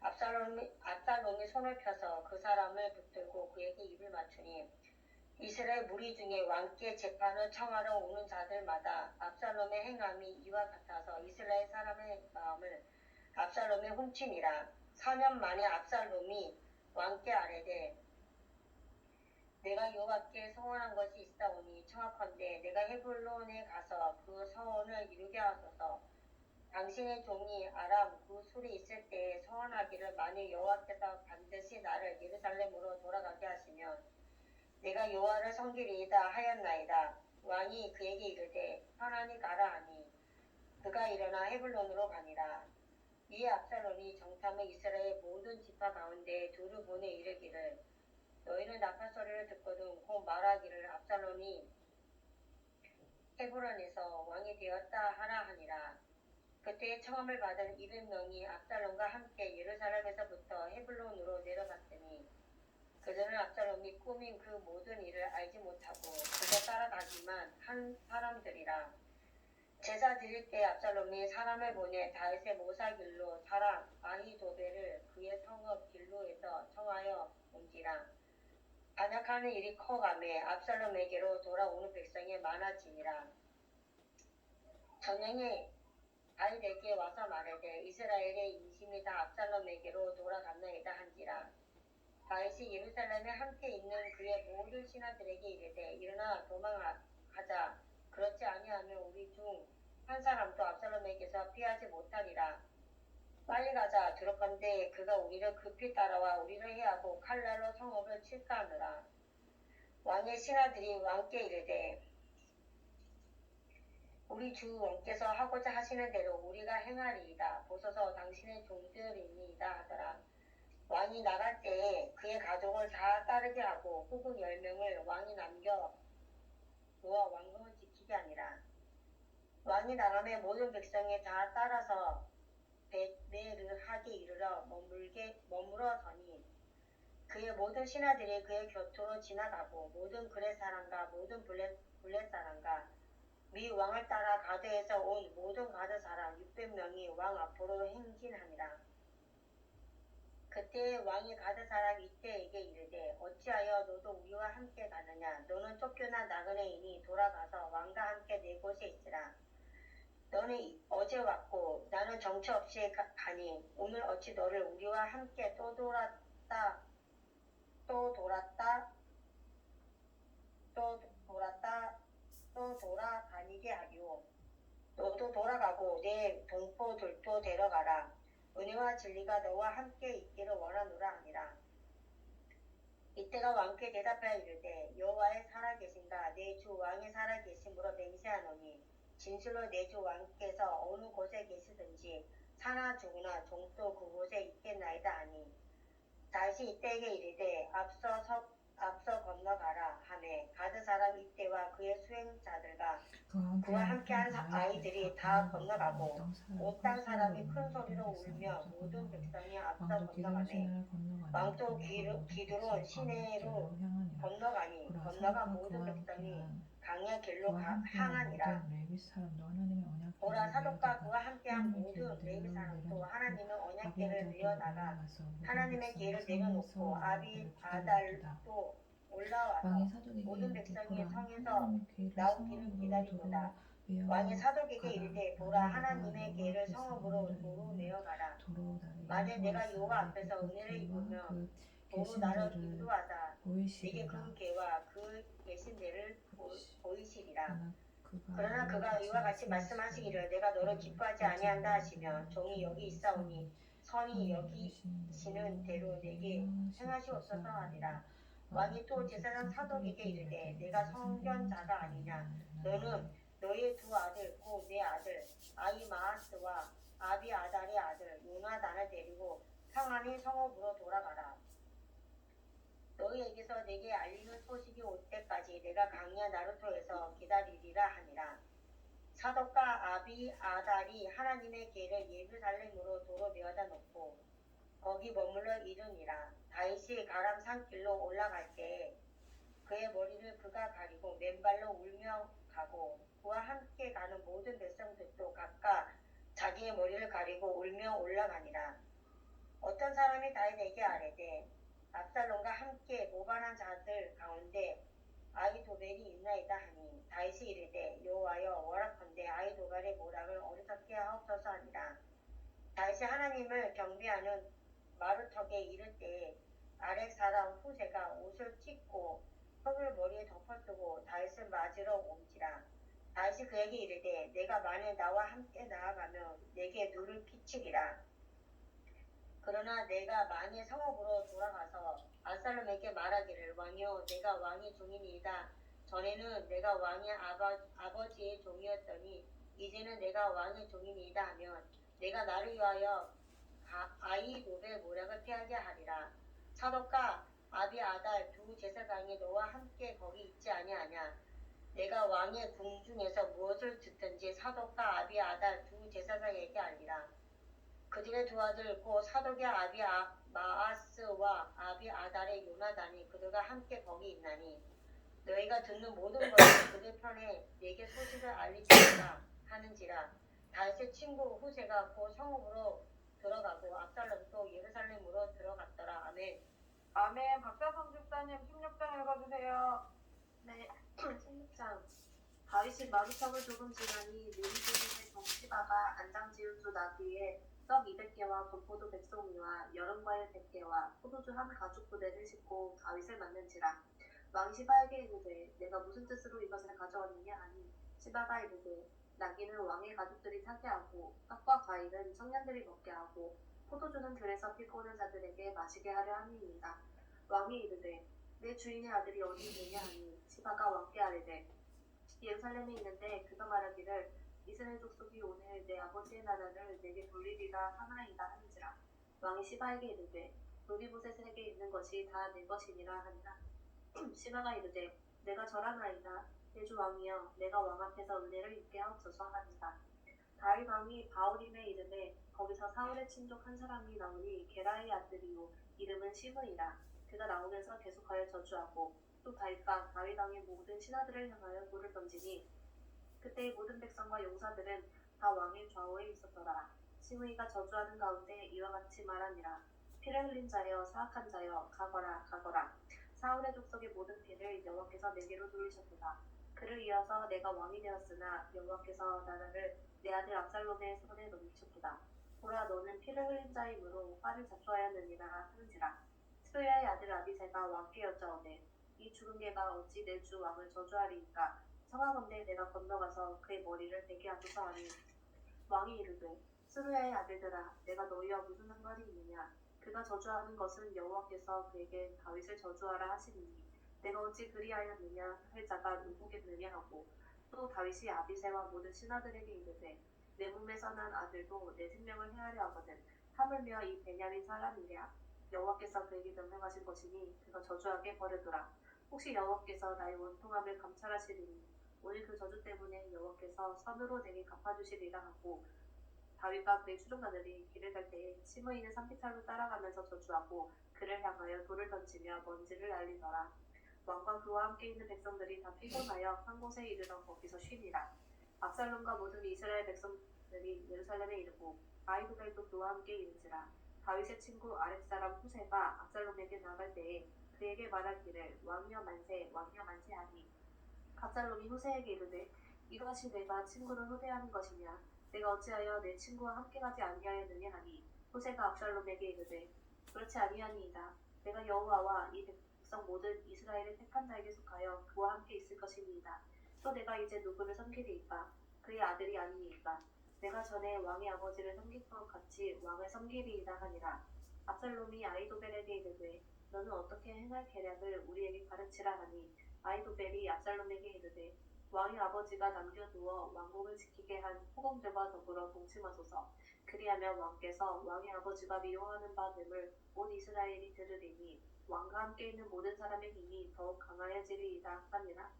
압살롬이 손을 펴서 그 사람을 붙들고 그에게 입을 맞추니 이스라엘 무리 중에 왕께 재판을 청하러 오는 자들마다 압살롬의 행함이 이와 같아서 이스라엘 사람의 마음을 압살롬에 훔치니라. 4년 만에 압살롬이 왕께 아뢰되 내가 여호와께 서원한 것이 있사오니 청하건대 내가 헤블론에 가서 그 서원을 이루게 하소서. 당신의 종이 아람 그 술이 있을 때에 서원하기를 만일 여호와께서 반드시 나를 예루살렘으로 돌아가게 하시면 내가 여호와를 섬기리이다 하였나이다. 왕이 그에게 이르되 편안히 가라 하니 그가 일어나 헤블론으로 가니라. 이에 압살롬이 정탐을 이스라엘 모든 지파 가운데 둘을 보내 이르기를 너희는 나팔 소리를 듣거든 곧 말하기를 압살롬이 헤브론에서 왕이 되었다 하라 하니라. 그때에 청함을 받은 200명이 압살롬과 함께 예루살렘에서부터 헤블론으로 내려갔더니 그들은 압살롬이 꾸민 그 모든 일을 알지 못하고 그저 따라가기만 한 사람들이라. 제사 드릴 때 압살롬이 사람을 보내 다윗의 모사길로 사람 아히도베를 그의 성읍 길로에서 청하여 온지라. 반역하는 일이 커가매 압살롬에게로 돌아오는 백성이 많아지니라. 전령이 다윗에게 와서 말하되 이스라엘의 인심이 다 압살롬에게로 돌아갔나이다 한지라. 다윗이 예루살렘에 함께 있는 그의 모든 신하들에게 이르되 일어나 도망하자. 그렇지 아니하면 우리 중 한 사람도 압살롬에게서 피하지 못하리라. 빨리 가자. 두렵건대 그가 우리를 급히 따라와 우리를 해하고 칼날로 성읍을 칠까 하느라. 왕의 신하들이 왕께 이르되 우리 주 왕께서 하고자 하시는 대로 우리가 행하리이다. 보소서 당신의 종들이니이다 하더라. 왕이 나갈 때에 그의 가족을 다 따르게 하고 후궁 10명을 왕이 남겨 놓아 왕궁을 지키게 하니라. 왕이 나가매 모든 백성이 다 따라서 베메르하게 이르러 머물어서니 그의 모든 신하들이 그의 곁으로 지나가고 모든 그렛 사람과 모든 블렛 사람과 미 왕을 따라 가드에서 온 모든 가드 사람 600명이 왕 앞으로 행진하니라. 그때 왕이 가드 사람 이때에게 이르되 어찌하여 너도 우리와 함께 가느냐. 너는 쫓겨난 나그네이니 돌아가서 왕과 함께 내 곳에 있으라. 너는 어제 왔고 나는 정처 없이 가니 오늘 어찌 너를 우리와 함께 또 돌아다니게 하리오. 너도 돌아가고 내 동포들도 데려가라. 은혜와 진리가 너와 함께 있기를 원하노라 하니라. 이때가 왕께 대답하여 이르되 여호와의 살아계신가 내 주 왕이 살아계심으로 맹세하노니 진실로 내 주 왕께서 어느 곳에 계시든지 사나 죽으나 종도 그곳에 있겠나이다 하니 다시 이때에게 이르되 앞서 건너가라 하매 가드 사람 이때와 그의 수행자들과 그와 함께한 아이들이 다 건너가고 온 땅 사람이 큰 소리로 울며 모든 백성이 앞서 건너가매 왕도 기드론 시내로 건너가니 건너간 모든 백성이 강의 길로 향하니라. 보라 사독과 그와 함께한 모든 레위 사람도 하나님의 언약궤를 내어나가 하나님의 궤를 내려놓고 아달도 올라와서 모든 백성이 성에서 나오기를 기다리도다. 왕이 사독에게 이르되 보라 하나님의 궤를 성읍으로 도로 내어가라. 만일 내가 여호와 앞에서 은혜를 입으면 도로 나를 인도하사 네게 그 궤와 그 계신 데를 보이시리라. 그러나 그가 이와 같이 말씀하시기를 내가 너를 기뻐하지 아니한다 하시면 종이 여기 있사오니 선이 여기시는 대로 내게 행하시옵소서 하니라. 왕이 또 제사장 사독에게 이르되 내가 성견자가 아니냐. 너는 너의 두 아들 곧 내 아들 아히마아스 아비셀과 아비아달의 아들 요나단을 데리고 평안히 성읍으로 돌아가라. 너희에게서 내게 알리는 소식이 올 때까지 내가 강야 나루토에서 기다리리라 하니라. 사독과 아비아달이 하나님의 궤를 예루살렘으로 도로 메어다 놓고 거기 머물러 이르니라. 다윗이 가람 산길로 올라갈 때 그의 머리를 그가 가리고 맨발로 울며 가고 그와 함께 가는 모든 백성들도 각각 자기의 머리를 가리고 울며 올라가니라. 어떤 사람이 다윗에게 아뢰되 압살롬과 함께 모반한 자들 가운데 아히도벨이 있나이다 하니 다윗이 이르되 여호와여 원하건대 아히도벨의 모락을 어리석게 하옵소서 하니라. 다윗이 하나님을 경배하는 마루턱에 이를 때에 아렉 사람 후세가 옷을 찢고 흙을 머리에 덮어쓰고 다윗을 맞으러 온지라. 다윗이 그에게 이르되 내가 만일 나와 함께 나아가면 내게 누를 끼치리라. 그러나 내가 만일 성읍으로 돌아가서 압살롬에게 말하기를 왕이여 내가 왕의 종이니이다. 전에는 내가 왕의 아버지의 종이었더니 이제는 내가 왕의 종이니이다 하면 내가 나를 위하여 아히도벨 모략을 피하게 하리라. 사독과 아비아달 두 제사장이 너와 함께 거기 있지 아니하냐. 내가 왕의 궁중에서 무엇을 듣든지 사독과 아비아달 두 제사장에게 알리라. 그들의 두 아들 곧 사독의 마아스와 아비아달의 요나단이 그들과 함께 거기 있나니 너희가 듣는 모든 것을 그들 편에 내게 소식을 알리리라 하는지라. 다윗의 친구 후세가 곧 성읍으로 들어가고 압살롬도 예루살렘으로 들어갔더라. 아멘. 아멘. 박사성 집사님 16장 읽어주세요. 네, 16장. 다윗이 마루턱을 조금 지나니 느리고름의 정시바가 안장 지은 두 나귀에 떡 200개와 건포도 100송이와 여름과일 100개와 포도주 한 가죽 부대를 싣고 다윗을 맞는지라. 왕이 시바에게 이르되 내가 무슨 뜻으로 이것을 가져왔느냐 하니 시바가 이르되 나귀는 왕의 가족들이 타게 하고 떡과 과일은 청년들이 먹게 하고 포도주는 들에서 피고는 자들에게 마시게 하려 함이니이다. 왕이 이르되 내 주인의 아들이 어디 있느냐 하니 시바가 왕께 아뢰되 예루살렘에 있는데 그가 말하기를 이스라엘 족속이 오늘 내 아버지의 나라를 내게 돌리리라 하나이다 하는지라. 왕이 시바에게 이르되 노리보셋에게 있는 것이 다 내 것이니라 하니라. 시바가 이르되 내가 절하나이다. 내 주 왕이여 내가 왕 앞에서 은혜를 입게 하옵소서 하니라. 다윗 왕이 바울임에 이르되 거기서 사울의 친족 한 사람이 나오니 게라의 아들이요 이름은 시므이라. 그가 나오면서 계속하여 저주하고 또 다윗과 다윗 왕의 모든 신하들을 향하여 돌을 던지니 그때의 모든 백성과 용사들은 다 왕의 좌우에 있었더라. 시므이가 저주하는 가운데 이와 같이 말하니라. 피를 흘린 자여 사악한 자여 가거라 가거라. 사울의 족속의 모든 피를 여호와께서 내게로 돌리셨도다. 그를 이어서 내가 왕이 되었으나 여호와께서 나라를 내 아들 압살롬의 손에 넘기셨도다. 보라 너는 피를 흘린 자이므로 화를 자초하였느니라 하는지라. 스루야의 아들 아비새가 왕께 여짜오되 이 죽은 개가 어찌 내 주 왕을 저주하리이까. 청하건대 내가 건너가서 그의 머리를 베게 하소서 하니 왕이 이르되 스루야의 아들들아 내가 너희와 무슨 상관이 있느냐. 그가 저주하는 것은 여호와께서 그에게 다윗을 저주하라 하시니니 내가 어찌 그리하였느냐 할 자가 누구겠느냐 하고 또 다윗이 아비새와 모든 신하들에게 이르되 내 몸에서 난 아들도 내 생명을 해하려 하거든 하물며 이 베냐민 사람이랴. 여호와께서 그에게 명령하신 것이니 그가 저주하게 버려두라. 혹시 여호와께서 나의 원통함을 감찰하시리니 오늘 그 저주 때문에 여호와께서 선으로 내게 갚아주시리라 하고 다윗과 그의 추종자들이 길을 갈 때에 시므이는 산비탈로 따라가면서 저주하고 그를 향하여 돌을 던지며 먼지를 날리더라. 왕과 그와 함께 있는 백성들이 다 피곤하여 한 곳에 이르러 거기서 쉬니라. 압살롬과 모든 이스라엘 백성들이 예루살렘에 이르고 아히도벨도 그와 함께 이른지라. 다윗의 친구 아렉 사람 후세가 압살롬에게 나갈 때에 그에게 말하기를 왕이여 만세 왕이여 만세 하니 압살롬이 후세에게 이르되 이것이 내가 친구를 후대하는 것이냐. 내가 어찌하여 내 친구와 함께 가지 아니하였느냐 하니 후세가 압살롬에게 이르되 그렇지 아니하니이다. 내가 여호와와 이 백성 모든 이스라엘의 택한 자에게 속하여 그와 함께 있을 것이니이다. 또 내가 이제 누구를 섬기리이까. 그의 아들이 아니니까. 내가 전에 왕의 아버지를 섬긴 것 같이 왕을 섬기리이다 하니라. 압살롬이 아히도벨에게 이르되 너는 어떻게 행할 계략을 우리에게 가르치라 하니 아히도벨이 압살롬에게 이르되 왕의 아버지가 남겨두어 왕국을 지키게 한 후궁들과 더불어 동침하소서. 그리하면 왕께서 왕의 아버지가 미워하는 바 됨을 온 이스라엘이 들으리니 왕과 함께 있는 모든 사람의 힘이 더욱 강하여지리이다 하니라.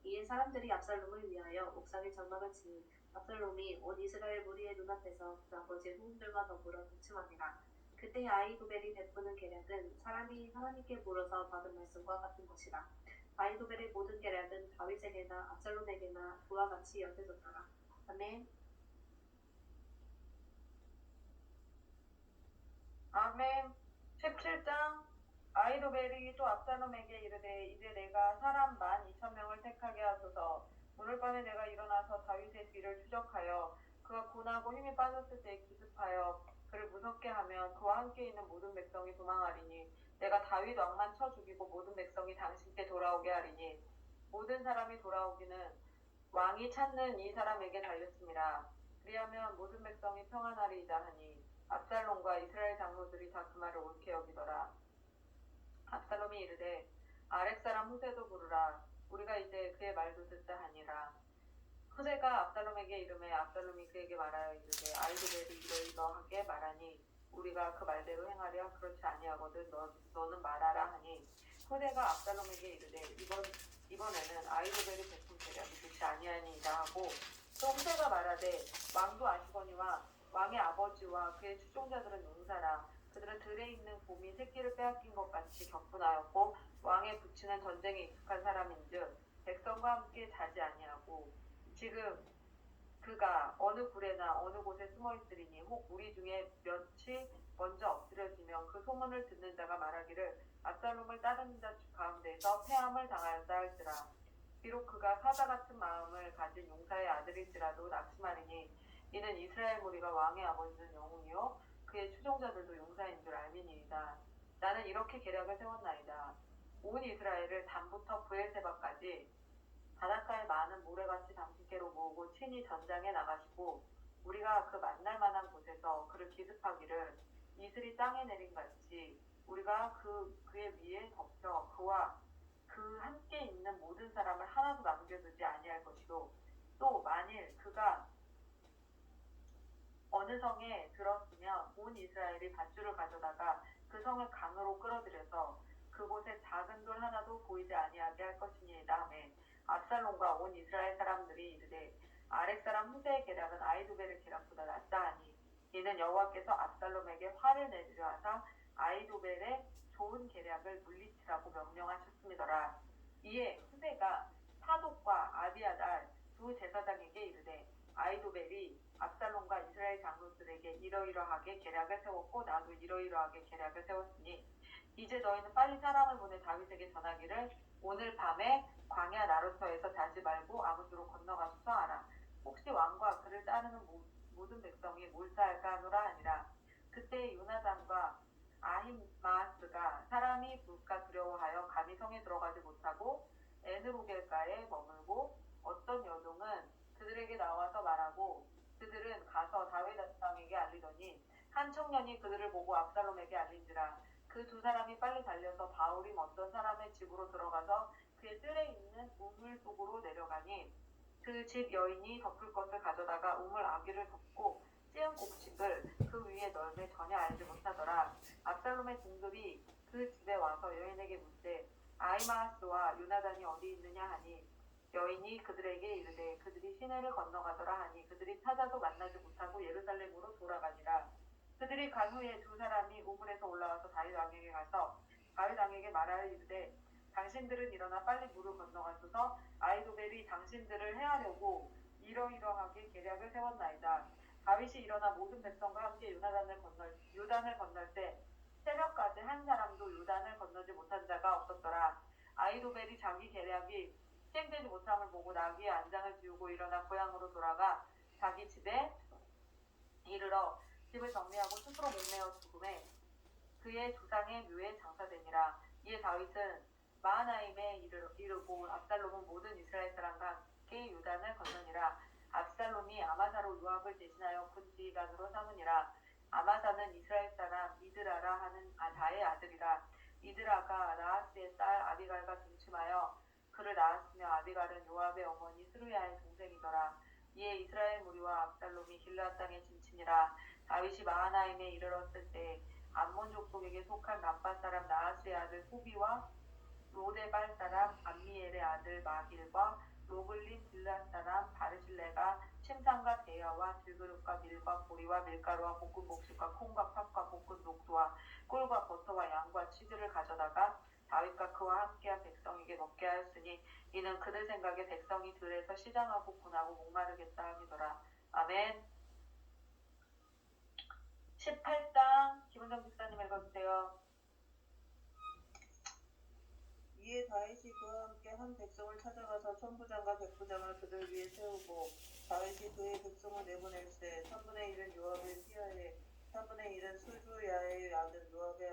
이에 사람들이 압살롬을 위하여 옥상에 장막을 치니 압살롬이 온 이스라엘 무리의 눈앞에서 그 아버지의 후궁들과 더불어 동침하니라. 그때 아히도벨이 베푸는 계략은 사람이 하나님께 물어서 받은 말씀과 같은 것이라. 아히도벨의 모든 계략은 다윗에게나 압살롬에게나 그와 같이 여겨졌더라. 아멘. 아멘. 17장. 아히도벨이 또 압살롬에게 이르되 이제 내가 사람 12,000명을 택하게 하소서. 오늘 밤에 내가 일어나서 다윗의 뒤를 추적하여 그가 고나고 힘이 빠졌을 때 기습하여 그를 무섭게 하면 그와 함께 있는 모든 백성이 도망하리니 내가 다윗 왕만 쳐 죽이고 모든 백성이 당신께 돌아오게 하리니 모든 사람이 돌아오기는 왕이 찾는 이 사람에게 달렸습니다. 그리하면 모든 백성이 평안하리이다 하니 압살롬과 이스라엘 장로들이 다 그 말을 옳게 여기더라. 압살롬이 이르되 아렉 사람 후세도 부르라. 우리가 이제 그의 말도 듣자 하니라. 후세가 압살롬에게 이르매 압살롬이 그에게 말하여 이르되 아히도벨이 이러이러하게 말하니 우리가 그 말대로 행하랴. 그렇지 아니하거든 너는 말하라 하니 후세가 압살롬에게 이르되 이번에는 아히도벨이 베푼 계략이 좋지 아니하니이다 하고 또 후세가 말하되 왕도 아시거니와 왕의 아버지와 그의 추종자들은 용사라. 그들은 들에 있는 곰이 새끼를 빼앗긴 것 같이 격분하였고 왕의 부치는 전쟁에 익숙한 사람인즉 백성과 함께 자지 아니하고 지금 그가 어느 굴에나 어느 곳에 숨어 있으리니 혹 우리 중에 몇이 먼저 엎드려지면 그 소문을 듣는 자가 말하기를 압살롬을 따르는 자 가운데에서 패함을 당하였다 할지라. 비록 그가 사자 같은 마음을 가진 용사의 아들일지라도 낙심하리니 이는 이스라엘 무리가 왕의 아버지는 영웅이요 그의 추종자들도 용사인 줄 알미니이다. 나는 이렇게 계략을 세웠나이다. 온 이스라엘을 단부터 브엘세바까지 바닷가에 많은 모래같이 당신께로 모으고 친히 전장에 나가시고 우리가 그 만날 만한 곳에서 그를 기습하기를 이슬이 땅에 내린 같이 우리가 그의 위에 덮여 그와 그 함께 있는 모든 사람을 하나도 남겨두지 아니할 것이요 또 만일 그가 어느 성에 들었으면 온 이스라엘이 밧줄을 가져다가 그 성을 강으로 끌어들여서 그곳에 작은 돌 하나도 보이지 아니하게 할 것이니이다 하매 압살롬과 온 이스라엘 사람들이 이르되 아렉 사람 후세의 계략은 아히도벨의 계략보다 낫다 하니 이는 여호와께서 압살롬에게 화를 내리려 하사 아히도벨의 좋은 계략을 물리치라고 명령하셨음이더라. 이에 후세가 사독과 아비아달 두 제사장에게 이르되 아히도벨이 압살롬과 이스라엘 장로들에게 이러이러하게 계략을 세웠고 나도 이러이러하게 계략을 세웠으니 이제 너희는 빨리 사람을 보내 다윗에게 전하기를 오늘 밤에 광야 나루터에서 자지 말고 아무쪼록 건너가소서 하라. 혹시 왕과 그를 따르는 모든 백성이 몰사할까 하노라 하니라. 그때 요나단과 아히마아스가 사람이 볼까 두려워하여 감히 성에 들어가지 못하고 에느로겔가에 머물고 어떤 여종은 그들에게 나와서 말하고 그들은 가서 다윗 왕에게 알리더니 한 청년이 그들을 보고 압살롬에게 알린지라. 그 두 사람이 빨리 달려서 바울임 어떤 사람의 집으로 들어가서 그의 뜰에 있는 우물 속으로 내려가니 그 집 여인이 덮을 것을 가져다가 우물 아귀를 덮고 찌은 곡식을 그 위에 널매 전혀 알지 못하더라. 압살롬의 동들이 그 집에 와서 여인에게 묻되 아히마아스와 요나단이 어디 있느냐 하니 여인이 그들에게 이르되 그들이 시내를 건너가더라 하니 그들이 찾아도 만나지 못하고 예루살렘으로 돌아가니라. 그들이 간 후에 두 사람이 우물에서 올라와서 다윗 왕에게 가서 다윗 왕에게 말하여 이르되 당신들은 일어나 빨리 물을 건너가소서. 아히도벨이 당신들을 해하려고 이러이러하게 계략을 세웠나이다. 다윗이 일어나 모든 백성과 함께 요단을 건널 때 새벽까지 한 사람도 요단을 건너지 못한 자가 없었더라. 아히도벨이 자기 계략이 시행되지 못함을 보고 나귀의 안장을 지우고 일어나 고향으로 돌아가 자기 집에 이르러 집을 정리하고 스스로 목매어 죽음에 그의 조상의 묘에 장사되니라. 이에 다윗은 마하나임에 이르고 압살롬은 모든 이스라엘 사람과 함께 요단을 건너니라. 압살롬이 아마사로 요압을 대신하여 군지휘관으로 삼으니라. 아마사는 이스라엘 사람 이드라라 하는 아다의 아들이라. 이드라가 나하스의 딸 아비갈과 동침하여 그를 낳았으며 아비갈은 요압의 어머니 스루야의 동생이더라. 이에 이스라엘 무리와 압살롬이 길르앗 땅에 진치니라. 다윗이 마하나임에 이르렀을 때 암몬 족속에게 속한 람파 사람 나하스의 아들 소비와 로데발 사람 암미엘의 아들 마길과 로글림 길르앗 사람 바르실레가 침상과 대야와 들그릇과 밀과 보리와 밀가루와 볶은 곡식과 콩과 팥과 볶은 녹두와 꿀과 버터와 양과 치즈를 가져다가 다윗과 그와 함께한 백성에게 먹게 하였으니 이는 그들 생각에 백성이 들에서 시장하고 분하고 목마르겠다 함이더라. 아멘. 18장 김은정 집사님 읽어주세요. 이에 다윗이 그와 함께 한 백성을 찾아가서 천부장과 백부장을 그들 위에 세우고 다윗이 그의 백성을 내보낼세 3분의 1은 요압의 휘하에 3분의 1은 수루야의 아들 요압의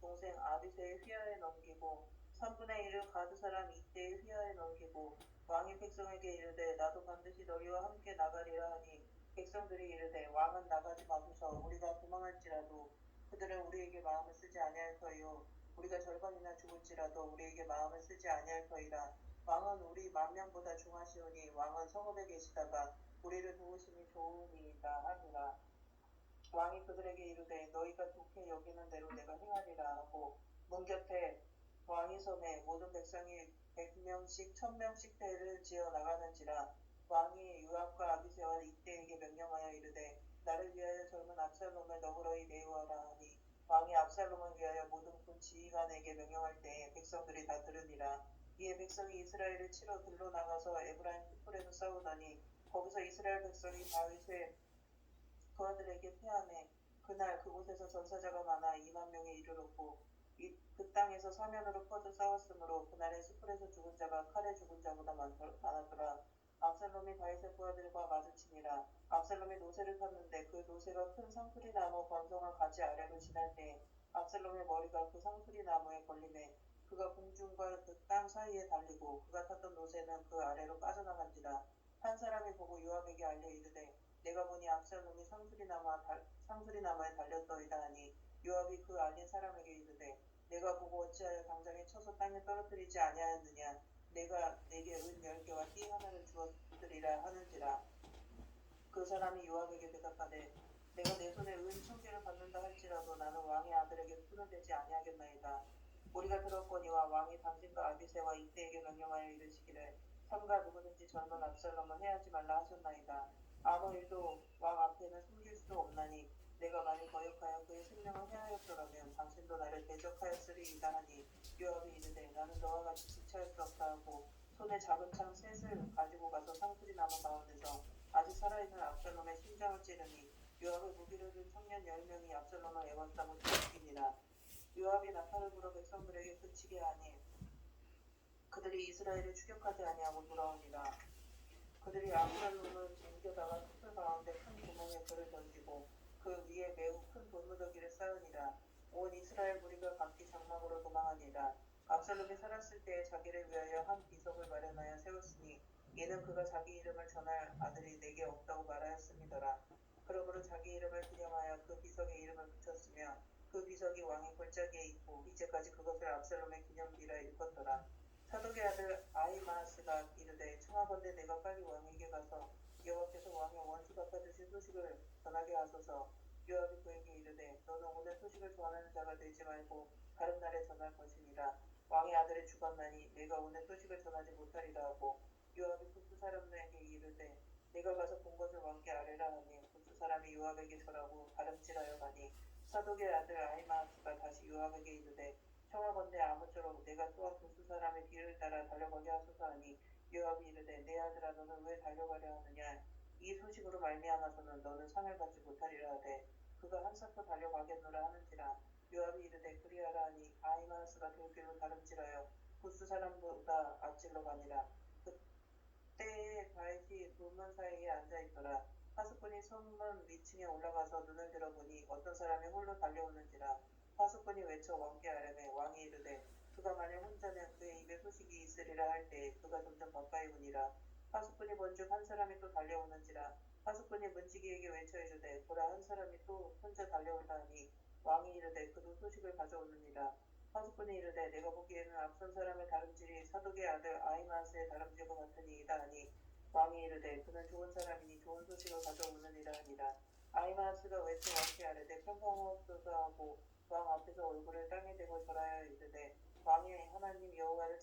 동생 아비새의 휘하에 넘기고 3분의 1을 가드 사람 이때의 휘하에 넘기고 왕이 백성에게 이르되 나도 반드시 너희와 함께 나가리라 하니 백성들이 이르되 왕은 나가지 마소서 우리가 도망할지라도 그들은 우리에게 마음을 쓰지 아니할 터이요 우리가 절반이나 죽을지라도 우리에게 마음을 쓰지 아니할 터이라. 왕은 우리 만명보다 중하시오니 왕은 성읍에 계시다가 우리를 도우심이 좋으니이다 하니라. 왕이 그들에게 이르되 너희가 좋게 여기는 대로 내가 행하리라 하고 문 곁에 왕이 섬에 모든 백성이 100명씩 1000명씩 대를 지어 나가는지라. 왕이 요압과 아비새와 이때에게 명령하여 이르되 나를 위하여 젊은 압살롬을 너그러이 내어하라 하니 왕이 압살롬을 위하여 모든 군 지휘관에게 명령할 때에 백성들이 다 들으니라. 이에 백성이 이스라엘을 치러 들로 나가서 에브라임 숲풀에서 싸우더니 거기서 이스라엘 백성이 다윗의 그아들에게 패하매 그날 그곳에서 전사자가 많아 2만 명에 이르렀고 그 땅에서 사면으로 퍼져 싸웠으므로 그날의 숲풀에서 죽은 자가 칼에 죽은 자보다 많았더라. 압살롬이 다윗의 부하들과 마주치니라. 압살롬이 노새를 탔는데 그 노새가 큰 상수리 나무 번성한 가지 아래로 지날 때 압살롬의 머리가 그 상수리 나무에 걸리매 그가 공중과 그 땅 사이에 달리고 그가 탔던 노새는 그 아래로 빠져나간지라. 한 사람이 보고 요압에게 알려 이르되 내가 보니 압살롬이 상수리 나무에 달렸더이다 하니 요압이 그 알린 사람에게 이르되 내가 보고 어찌하여 당장에 쳐서 땅에 떨어뜨리지 아니하였느냐 내가 내게 은 10개와 띠 하나를 주었으리라 하는지라. 그 사람이 요압에게 대답하되 내가 내 손에 은 1000개를 받는다 할지라도 나는 왕의 아들에게 손을 대지 아니하겠나이다. 우리가 들었거니와 왕이 당신과 아비새와 이때에게 명령하여 이르시기를 삼가 누구든지 젊은 압살롬을 해하지 말라 하셨나이다. 아무 일도 왕 앞에는 숨길 수도 없나니 내가 만일 거역하여 그의 생명을 해하였더라면 당신도 나를 대적하였으리이다 하니 요압이 이르되 나는 너와 같이 지체할 수 없다 하고 손에 작은 창 셋을 가지고 가서 상수리 나무 가운데서 아직 살아있는 압살롬의 심장을 찌르니 요압의 무기를 든 청년 10명이 압살롬을 애워싸고 죽이니라. 요압이 나팔을 불어 백성들에게 그치게 하니 그들이 이스라엘을 추격하지 아니하고 돌아오니라. 그들이 압살롬을 옮겨다가 숲을 가운데 큰 구멍에 그를 던지고 그 위에 매우 큰 돌무더기를 쌓으니라. 온 이스라엘 무리가 각기 장막으로 도망하니라. 압살롬이 살았을 때에 자기를 위하여 한 비석을 마련하여 세웠으니 이는 그가 자기 이름을 전할 아들이 내게 없다고 말하였음이더라. 그러므로 자기 이름을 기념하여 그 비석에 이름을 붙였으며 그 비석이 왕의 골짜기에 있고 이제까지 그것을 압살롬의 기념비라 일컫더라. 사독의 아들 아히마아스가 이르되 청하건대 내가 빨리 왕에게 가서 여호와께서 왕의 원수 갚아주신 소식을 전하게 하소서. 요압이 그에게 이르되 너는 오늘 소식을 전하는 자가 되지 말고 다른 날에 전할 것이니라. 왕의 아들이 죽었나니 내가 오늘 소식을 전하지 못하리라 하고 요압이 구스 사람에게 이르되 내가 가서 본 것을 왕께 아뢰라 하니 구스 사람이 요압에게 절하고 다름질하여 가니 사독의 아들 아히마아스가 다시 요압에게 이르되 청하건대 아무쪼록 내가 또한 구스 사람의 뒤를 따라 달려가게 하소서 하니 요압이 이르되 내 아들아 너는 왜 달려가려 하느냐 이 소식으로 말미암아서는 너는 상을 받지 못하리라 하되 그가 한사코 달려가겠노라 하는지라. 요압이 이르되 그리하라 하니 아히마아스가 돌길로 다름질하여 구스 사람보다 앞질러 가니라. 그때에 다윗이 돌문 사이에 앉아있더라. 파수꾼이 성문 위층에 올라가서 눈을 들어보니 어떤 사람이 홀로 달려오는지라. 파수꾼이 외쳐 왕께 아뢰매 왕이 이르되 그가 만일 혼자면 그의 입에 소식이 있으리라 할 때에 그가 점점 가까이 오니라. 파수꾼이 본즉 한 사람이 또 달려오는지라. 파수꾼이 문지기에게 외쳐 이르되 보라 한 사람이 또 혼자 달려온다 하니 왕이 이르되 그도 소식을 가져오느니라. 하수꾼이 이르되 내가 보기에는 앞선 사람의 다름질이 사독의 아들 아히마스의 다름질과 같으니이다 하니 왕이 이르되 그는 좋은 사람이니 좋은 소식을 가져오느니라 하니라. 아히마스가 외쳐 왕께 아뢰되 평강하옵소서 하고 왕 앞에서 얼굴을 땅에 대고 절하여 이르되 왕이 하나님 여호와를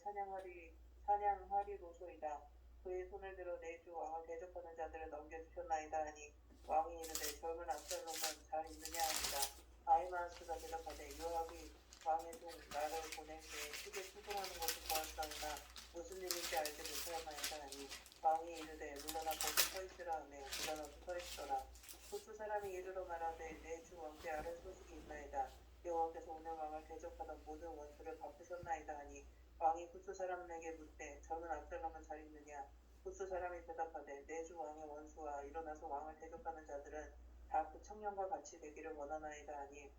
찬양하리로소이다. 그의 손을 들어 내 주 왕을 대적하는 자들을 넘겨주셨나이다 하니 왕이 이르되 젊은 압살롬은 잘 있느냐 하니라. 아히마스가 대답하되 요압이 왕의 종 나를 보낼 때에 크게 추궁하는 것을 보았사오나 무슨 일인지 알지 못하였나이다 하니 왕이 이르되 물러나 거기 서 있으라 하며 물러나서 서 있더라. 구스 사람이 이르러 말하되 내 주 왕께 아는 소식이 있나이다. 여호와께서 오늘 왕을 대적하던 모든 원수를 갚으셨나이다 하니 왕이 구스 사람에게 묻되 젊은 압살롬은 잘 있느냐. 구스 사람이 대답하되 내 주 왕의 원수와 일어나서 왕을 대적하는 자들은 다 그 청년과 같이 되기를 원하나이다 하니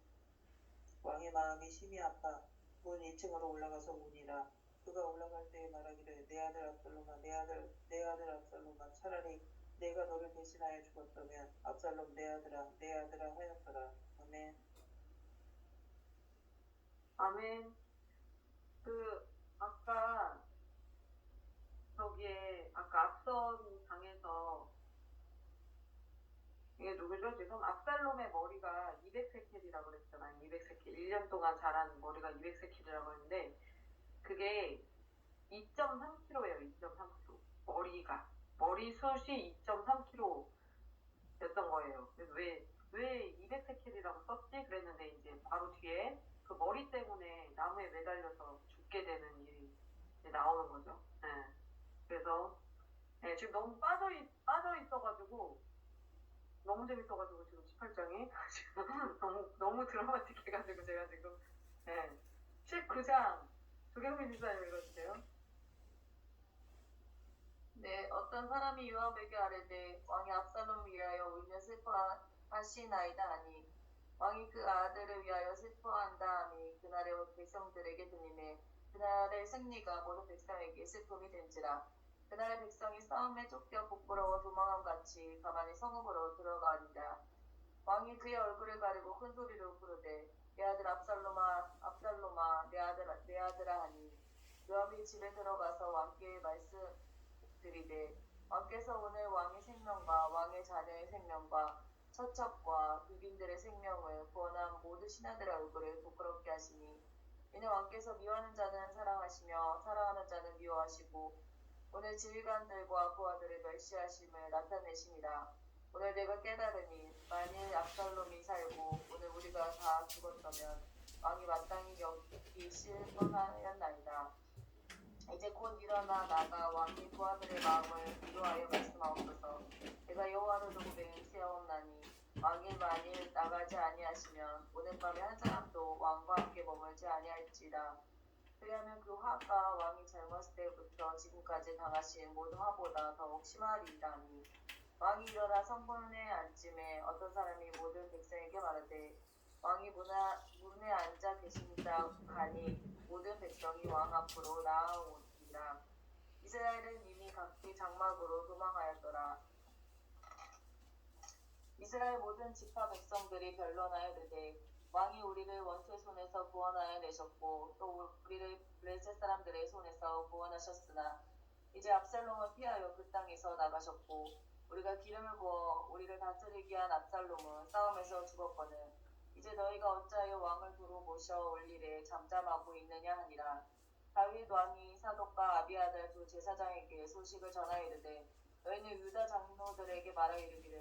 왕의 마음이 심히 아파 문 2층으로 올라가서 우니라. 그가 올라갈 때에 말하기를 내 아들 압살롬아 내 아들 압살롬아 차라리 내가 너를 대신하여 죽었다면 압살롬 내 아들아 하였더라. 아멘. 아멘. 아까 아까 앞선 장에서 이게 누구죠? 지금 압살롬의 머리가 200세켈이라고 그랬잖아요. 200세켈. 1년 동안 자란 머리가 200세켈이라고 했는데 그게 2.3kg예요. 2.3kg. 머리숱이 2.3kg였던 거예요. 그래서 왜 200세켈이라고 썼지? 그랬는데 이제 바로 뒤에 그 머리 때문에 나무에 매달려서 죽게 되는 일이 이제 나오는 거죠. 네. 그래서 네, 지금 너무 빠져 있어가지고 너무 재밌어가지고 지금 18장이 지금 너무 드라마틱해가지고 제가 지금 19장 조경민 지사님 읽어주세요. 네, 어떤 사람이 요압에게 아뢰되 왕이 압살롬을 위하여 울며 슬퍼하시나이다 하니 왕이 그 아들을 위하여 슬퍼한다 하니 그날의 백성들에게 들리매 그날의 승리가 모든 백성에게 슬픔이 된지라. 그날의 백성이 싸움에 쫓겨 부끄러워 도망함 같이 가만히 성읍으로 들어가니라. 왕이 그의 얼굴을 가리고 큰 소리로 부르되 내 아들 압살롬아 내 아들아 하니 요압이 집에 들어가서 왕께 말씀드리되 왕께서 오늘 왕의 생명과 왕의 자녀의 생명과 처첩과 귀빈들의 생명을 구원한 모든 신하들의 얼굴을 부끄럽게 하시니 이는 왕께서 미워하는 자는 사랑하시며 사랑하는 자는 미워하시고 오늘 지휘관들과 부하들을 멸시하심을 나타내심이라. 오늘 내가 깨달으니 만일 압살롬이 살고 오늘 우리가 다 죽었다면 왕이 마땅히 여기실 뻔하였나이다. 이제 곧 일어나 나가 왕의 부하들의 마음을 위로하여 말씀하옵소서. 내가 여호와를 두고 맹세하옵나니 왕이 만일 나가지 아니하시면 오늘 밤에 한 사람도 왕과 함께 머물지 아니할지라. 그리하면 그 화가 왕이 젊었을 때부터 지금까지 당하신 모든 화보다 더욱 심하리이다니. 왕이 일어나 성문에 앉음에 어떤 사람이 모든 백성에게 말하되 왕이 문에 앉아 계신다 하니 모든 백성이 왕 앞으로 나아오니라. 이스라엘은 이미 각기 장막으로 도망하였더라. 이스라엘 모든 지파 백성들이 변론하여 이르되 왕이 우리를 원수의 손에서 구원하여 내셨고 또 우리를 블레셋 사람들의 손에서 구원하셨으나 이제 압살롬은 피하여 그 땅에서 나가셨고 우리가 기름을 부어 우리를 다스리게 한 압살롬은 싸움에서 죽었거늘 이제 너희가 어찌하여 왕을 도로 모셔 올 일에 잠잠하고 있느냐 하니라. 다윗 왕이 사독과 아비아달 두 제사장에게 소식을 전하여 이르되 너희는 유다 장로들에게 말하여 이르기를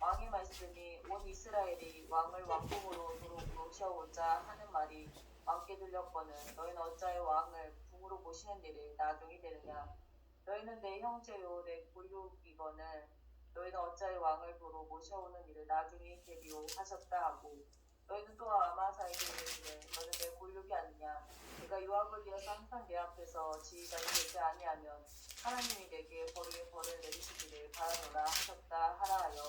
왕의 말씀이 온 이스라엘이 왕을 왕궁으로 도로 모셔오자 하는 말이 왕께 들렸거늘 너희는 어찌하여 왕을 궁으로 모시는 일이 나중이 되느냐. 너희는 내 형제요 내 골육이거늘 너희는 어찌하여 왕을 도로 모셔오는 일을 나중이 되리오 하셨다 하고 너희는 또 아마사에게 이르기를 너는 내 골육이 아니냐. 내가 요압을 위해서 항상 내 앞에서 지휘관이 되지 아니하면 하나님이 내게 벌을 내리시기를 바라노라 하셨다 하라 하여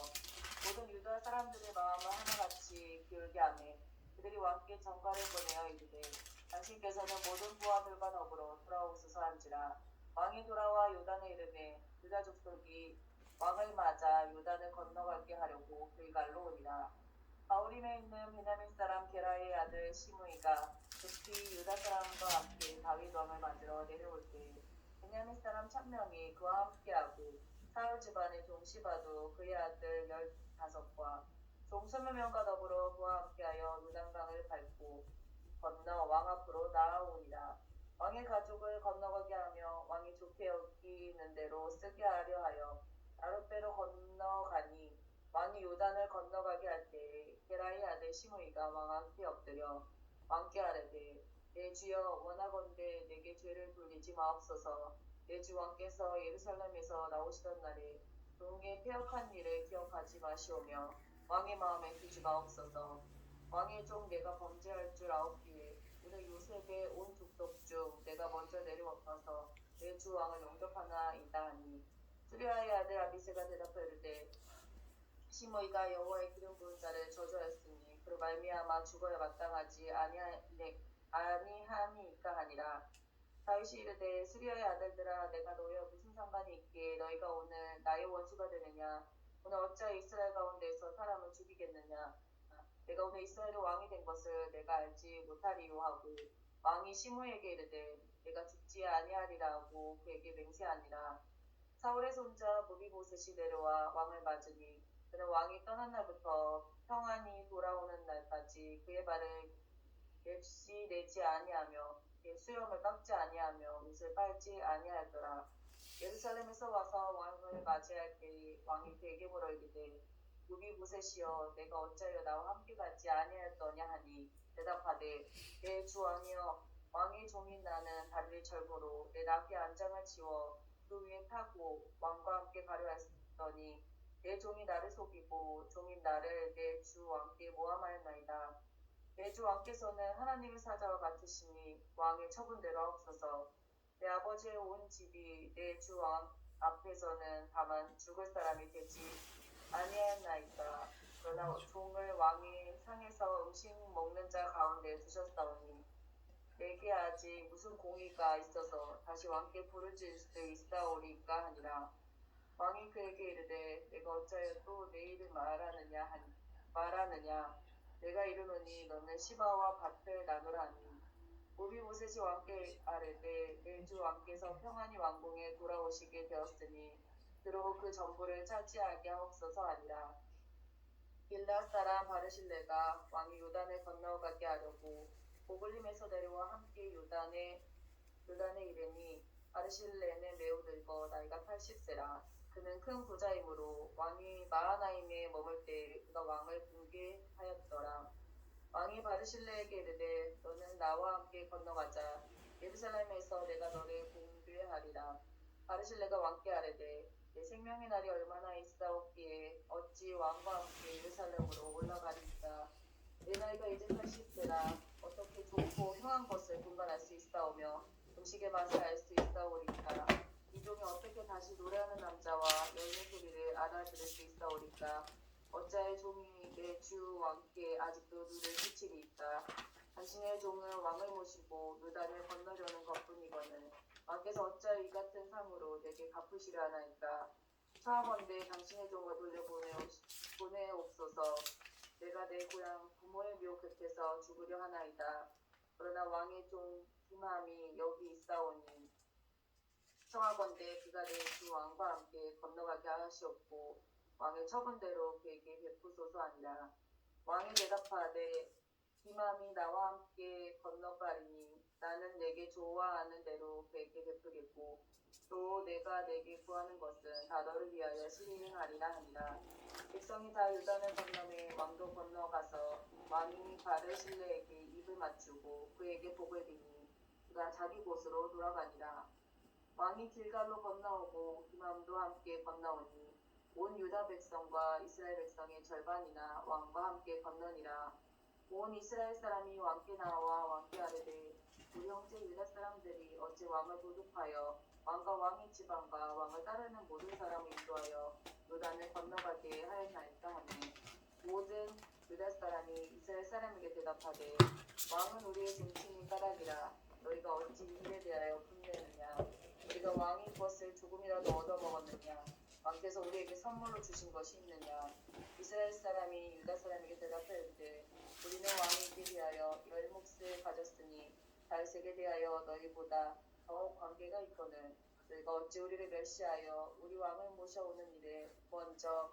모든 유다 사람들의 마음을 하나같이 기울게 하매 그들이 왕께 전가를 보내어 이르되 당신께서는 모든 부하들과 더불어 돌아오소서 한지라. 왕이 돌아와 요단에 이르매 유다 족속이 왕을 맞아 요단을 건너가게 하려고 길갈로 오니라. 바울임에 있는 베냐민 사람 게라의 아들 시므이가 급히 유다 사람과 함께 다윗 왕을 맞으러 내려올 때 베냐민 사람 1000명이 그와 함께하고 사울 집안의 종 시바도 그의 아들 15과 종 20명과 더불어 그와 함께하여 요단강을 밟고 건너 왕 앞으로 나아오니라. 왕의 가족을 건너가게 하며 왕이 좋게 여기는 대로 쓰게 하려 하여 나룻배로 건너가니 왕이 요단을 건너가게 할 때에 게라의 아들 시므이가 왕 앞에 엎드려 왕께 아뢰되 내 주여 원하건대 내게 죄를 돌리지 마옵소서. 내 주 왕께서 예루살렘에서 나오시던 날에 종의 패역한 일을 기억하지 마시오며 왕의 마음에 두지 마옵소서. 왕의 종 내가 범죄할 줄 아옵기에 오늘 요셉의 온 족속 중 내가 먼저 내려와서 내 주 왕을 영접하나이다 하니 수리아의 아들 아비새가 대답하여 이르되 시므이가 여호와의 기름 부은 자를 저주하였으니 그로 말미암아 죽어야 마땅하지 아니함이니까 하니라. 다윗이 이르되 수리아의 아들들아 내가 너희와 무슨 상관이 있기에 너희가 오늘 나의 원수가 되느냐. 오늘 어찌하여 이스라엘 가운데에서 사람을 죽이겠느냐. 내가 오늘 이스라엘의 왕이 된 것을 내가 알지 못하리요 하고 왕이 시므에게 이르되 내가 죽지 아니하리라 하고 그에게 맹세하니라. 사울의 손자 무비보셋이 내려와 왕을 맞으니 그는 왕이 떠난 날부터 평안히 돌아오는 날까지 그의 발을 맵시 내지 아니하며 그의 수염을 깎지 아니하며 옷을 빨지 아니하였더라. 예루살렘에서 와서 왕을 맞이할 때에 왕이 그에게 물어 이르되 무비보셋이여 내가 어찌하여 나와 함께 가지 아니하였더냐 하니 대답하되 내 주 왕이여 왕의 종인 나는 다리를 절보로 내 나귀 안장을 치워 그 위에 타고 왕과 함께 가려 했더니 내 종이 나를 속이고 종인 나를 내 주 왕께 모함하였나이다. 내 주 왕께서는 하나님의 사자와 같으시니 왕의 처분대로 하옵소서. 내 아버지의 온 집이 내 주 왕 앞에서는 다만 죽을 사람이 되지 아니하였나이다. 그러나 종을 왕의 상에서 음식 먹는 자 가운데 두셨사오니 내게 아직 무슨 공의가 있어서 다시 왕께 부르짖을 수 있사오리까 하니라. 왕이 그에게 이르되 내가 어찌하여 또 내 일을 말하느냐. 내가 이르노니 너는 시바와 밭을 나누라 하니 무비보셋이 왕께 아뢰되 내 주 왕께서 평안히 왕궁에 돌아오시게 되었으니 그로 그 전부를 차지하게 하옵소서 하니라. 길앗 사람 바르실레가 왕이 요단을 건너가게 하려고 보글림에서 내려와 함께 요단에 이르니 바르실레는 매우 늙어 나이가 80세라. 그는 큰 부자이므로 왕이 마하나임에 머물 때 그가 왕을 붕괴하였더라. 왕이 바르실레에게 이르되 너는 나와 함께 건너가자. 예루살렘에서 내가 너를 붕괴하리라. 바르실레가 왕께 아뢰되 내 생명의 날이 얼마나 있사옵기에 어찌 왕과 함께 예루살렘으로 올라가리까. 내 나이가 이제 80세라. 어떻게 좋고 향한 것을 분간할 수 있사오며 음식의 맛을 알 수 있사오리까. 이 종이 어떻게 다시 노래하는 남자와 여인의 소리를 알아들을 수 있사오리까. 어찌하여 종이 내 주 왕께 아직도 눈을 비치리이까. 당신의 종은 왕을 모시고 요단을 건너려는 것뿐이거늘 왕께서 어찌하여 이 같은 상으로 내게 갚으시려 하나이까. 청하건대 당신의 종을 보내옵소서. 내가 내 고향 부모의 묘 곁에서 죽으려 하나이다. 그러나 왕의 종 기맘이 여기 있사오니 청하건대 그가 내 주 왕과 함께 건너가게 하시옵고 왕의 처분대로 그에게 베푸소서 하니라. 왕이 대답하되 기맘이 나와 함께 건너가리니 나는 내게 좋아하는 대로 그에게 베푸겠고 또 내가 내게 구하는 것은 다 너를 위하여 실행하리라 하니라. 백성이 다 요단을 건너매 왕도 건너가서 왕이 바르실레에게 입을 맞추고 그에게 복을 비니 그가 자기 곳으로 돌아가니라. 왕이 길갈로 건너오고 기맘도 함께 건너오니 온 유다 백성과 이스라엘 백성의 절반이나 왕과 함께 건너니라. 온 이스라엘 사람이 왕께 나와 왕께 아뢰되 우리 형제 유다 사람들이 어찌 왕을 도둑하여 왕과 왕의 지방과 왕을 따르는 모든 사람을 인도하여 요단을 건너가게 하였나이까 하니 모든 유다 사람이 이스라엘 사람에게 대답하되 왕은 우리의 중심이 까닭이라. 너희가 어찌 이 일에 대하여 분내느냐. 우리가 왕의 것을 조금이라도 얻어먹었느냐. 왕께서 우리에게 선물로 주신 것이 있느냐. 이스라엘 사람이 유다 사람에게 대답하였되 우리는 왕이기 위하여 열 몫을 가졌으니 다윗에게 대하여 너희보다 더 관계가 있거늘 너희가 어찌 우리를 멸시하여 우리 왕을 모셔오는 일에 먼저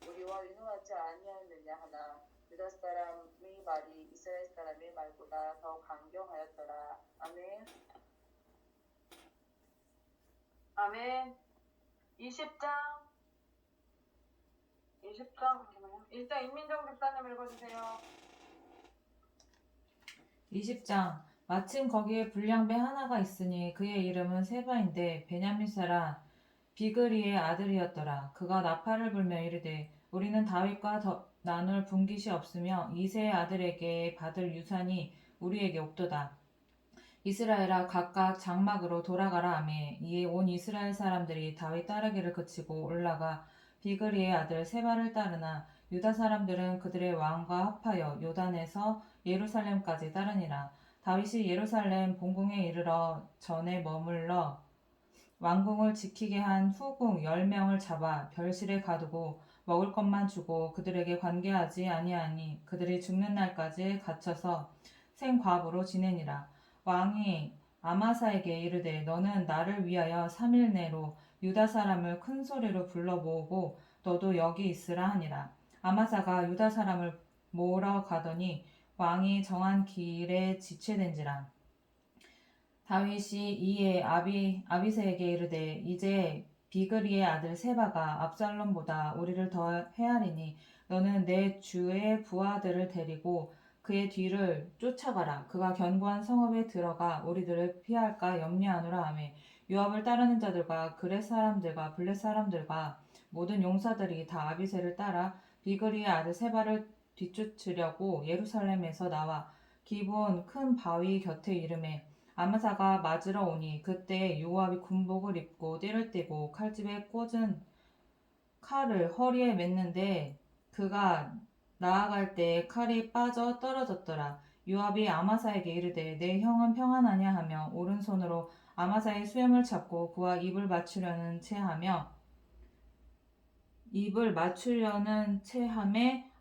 우리와 윤호하지 아니하였느냐 하나 유다 사람의 말이 이스라엘 사람의 말보다 더 강경하였더라. 아멘. 아멘. 20장 잠시만요. 일단 임민정 집사님 읽어주세요. 20장 마침 거기에 불량배 하나가 있으니 그의 이름은 세바인데 베냐민 사람 비그리의 아들이었더라. 그가 나팔을 불며 이르되 우리는 다윗과 나눌 분깃이 없으며 이새의 아들에게 받을 유산이 우리에게 없도다. 이스라엘아 각각 장막으로 돌아가라 하매 이에 온 이스라엘 사람들이 다윗 따르기를 그치고 올라가 비그리의 아들 세바를 따르나 유다 사람들은 그들의 왕과 합하여 요단에서 예루살렘까지 따르니라. 다윗이 예루살렘 본궁에 이르러 전에 머물러 왕궁을 지키게 한 후궁 10명을 잡아 별실에 가두고 먹을 것만 주고 그들에게 관계하지 아니하니 그들이 죽는 날까지 갇혀서 생과부로 지내니라. 왕이 아마사에게 이르되 너는 나를 위하여 3일 내로 유다 사람을 큰 소리로 불러 모으고 너도 여기 있으라 하니라. 아마사가 유다 사람을 모으러 가더니 왕이 정한 길에 지체된지라. 다윗이 이에 아비새에게 이르되 이제 비그리의 아들 세바가 압살롬보다 우리를 더 헤아리니 너는 내 주의 부하들을 데리고 그의 뒤를 쫓아가라. 그가 견고한 성읍에 들어가 우리들을 피할까 염려하노라 하며 요압을 따르는 자들과 그렛 사람들과 블렛 사람들과 모든 용사들이 다 아비새를 따라 비그리의 아들 세바를 뒤쫓으려고 예루살렘에서 나와 기브온 큰 바위 곁에 이르매 아마사가 맞으러 오니 그때 요압이 군복을 입고 띠를 띠고 칼집에 꽂은 칼을 허리에 맸는데 그가 나아갈 때 칼이 빠져 떨어졌더라. 요압이 아마사에게 이르되 내 형은 평안하냐 하며 오른손으로 아마사의 수염을 잡고 그와 입을 맞추려는 체하매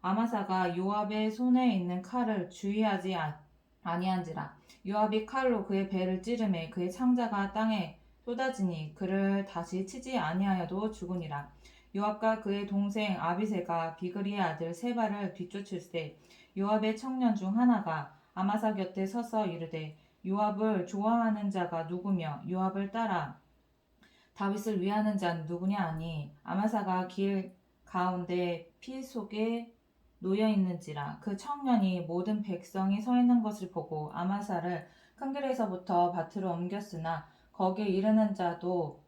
아마사가 요압의 손에 있는 칼을 주의하지 아니한지라. 요압이 칼로 그의 배를 찌르매 그의 창자가 땅에 쏟아지니 그를 다시 치지 아니하여도 죽으니라. 요압과 그의 동생 아비새가 비그리의 아들 세바를 뒤쫓을세 요압의 청년 중 하나가 아마사 곁에 서서 이르되 요압을 좋아하는 자가 누구며 요압을 따라 다윗을 위하는 자는 누구냐 하니 아마사가 길 가운데 피 속에 놓여 있는지라. 그 청년이 모든 백성이 서 있는 것을 보고 아마사를 큰 길에서부터 밭으로 옮겼으나 거기에 이르는 자도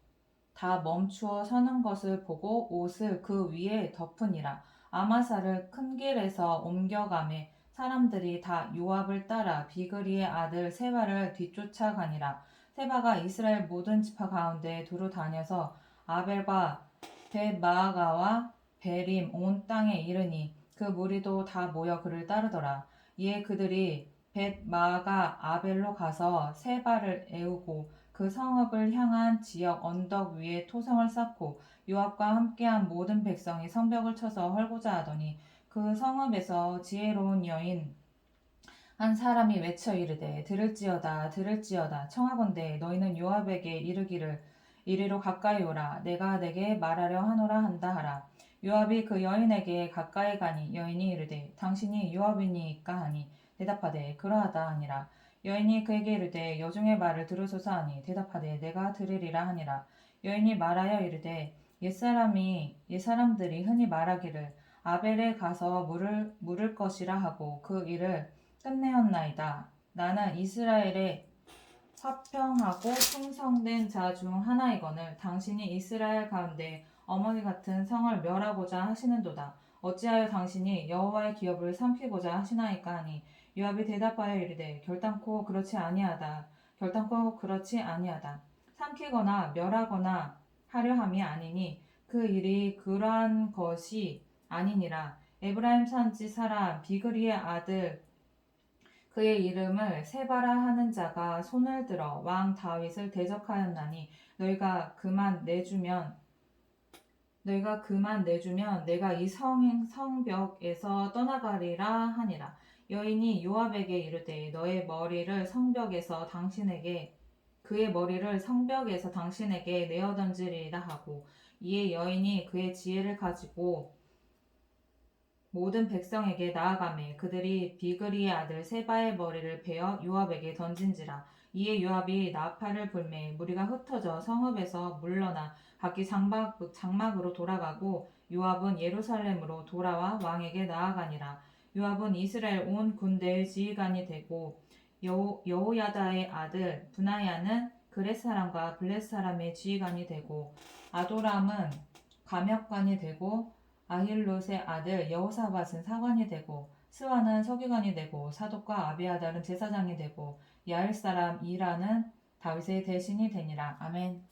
다 멈추어 서는 것을 보고 옷을 그 위에 덮으니라. 아마사를 큰 길에서 옮겨가매 사람들이 다 요압을 따라 비그리의 아들 세바를 뒤쫓아가니라. 세바가 이스라엘 모든 지파 가운데 두루 다녀서 아벨과 벳마아가와 베림 온 땅에 이르니 그 무리도 다 모여 그를 따르더라. 이에 그들이 벳마아가 아벨로 가서 세바를 애우고 그 성읍을 향한 지역 언덕 위에 토성을 쌓고 요압과 함께한 모든 백성이 성벽을 쳐서 헐고자 하더니 그 성읍에서 지혜로운 여인 한 사람이 외쳐 이르되 들을지어다 들을지어다 청하건대 너희는 요압에게 이르기를 이리로 가까이 오라 내가 내게 말하려 하노라 한다 하라. 요압이 그 여인에게 가까이 가니 여인이 이르되 당신이 요압이니까 하니 대답하되 그러하다 하니라. 여인이 그에게 이르되 여종의 말을 들으소서 하니 대답하되 내가 들으리라 하니라. 여인이 말하여 이르되 옛사람들이 흔히 말하기를 아벨에 가서 물을 것이라 하고 그 일을 끝내었나이다. 나는 이스라엘에 화평하고 충성된 자 중 하나이거늘 당신이 이스라엘 가운데 어머니 같은 성을 멸하고자 하시는도다. 어찌하여 당신이 여호와의 기업을 삼키고자 하시나이까 하니 요압이 대답하여 이르되 결단코 그렇지 아니하다. 삼키거나 멸하거나 하려 함이 아니니 그 일이 그러한 것이 아니니라. 에브라임 산지 사람 비그리의 아들 그의 이름을 세바라 하는 자가 손을 들어 왕 다윗을 대적하였나니 너희가 그만 내주면 내가 이 성벽에서 떠나가리라 하니라. 여인이 요압에게 이르되 너의 머리를 성벽에서 당신에게 그의 머리를 성벽에서 당신에게 내어 던지리라 하고 이에 여인이 그의 지혜를 가지고 모든 백성에게 나아가매 그들이 비그리의 아들 세바의 머리를 베어 요압에게 던진지라. 이에 요압이 나팔을 불매 무리가 흩어져 성읍에서 물러나 각기 장막으로 돌아가고 요압은 예루살렘으로 돌아와 왕에게 나아가니라. 요압은 이스라엘 온 군대의 지휘관이 되고 여호야다의 아들 브나야는 그렛 사람과 블렛 사람의 지휘관이 되고 아도람은 감역관이 되고 아힐롯의 아들 여호사밧은 사관이 되고 스와는 서기관이 되고 사독과 아비아달은 제사장이 되고 야일 사람 이라는 다윗의 대신이 되니라. 아멘.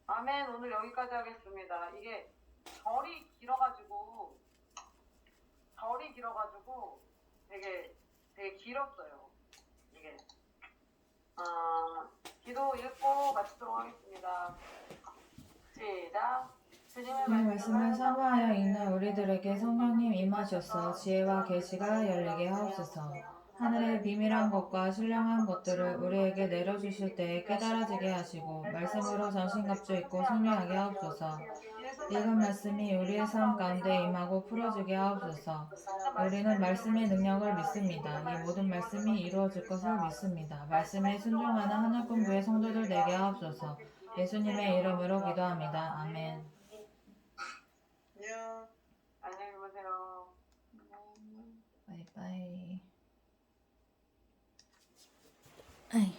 아멘. 오늘 여기까지 하겠습니다. 이게 절이 길어가지고 되게 길었어요. 이게 기도 읽고 마치도록 하겠습니다. 시작. 오늘 말씀을 사모하여 읽는 우리들에게 성령님 임하셔서 지혜와 계시가 열리게 하옵소서. 하늘의 비밀한 것과 신령한 것들을 우리에게 내려주실 때에 깨달아지게 하시고 말씀으로 전신갑주 입고 승리하게 하옵소서. 읽은 말씀이 우리의 삶 가운데 임하고 풀어주게 하옵소서. 우리는 말씀의 능력을 믿습니다. 이 모든 말씀이 이루어질 것을 믿습니다. 말씀에 순종하는 하늘분부의 성도들 되게 하옵소서. 예수님의 이름으로 기도합니다. 아멘. 안녕. 안녕히 주무세요. 바이바이. 아이.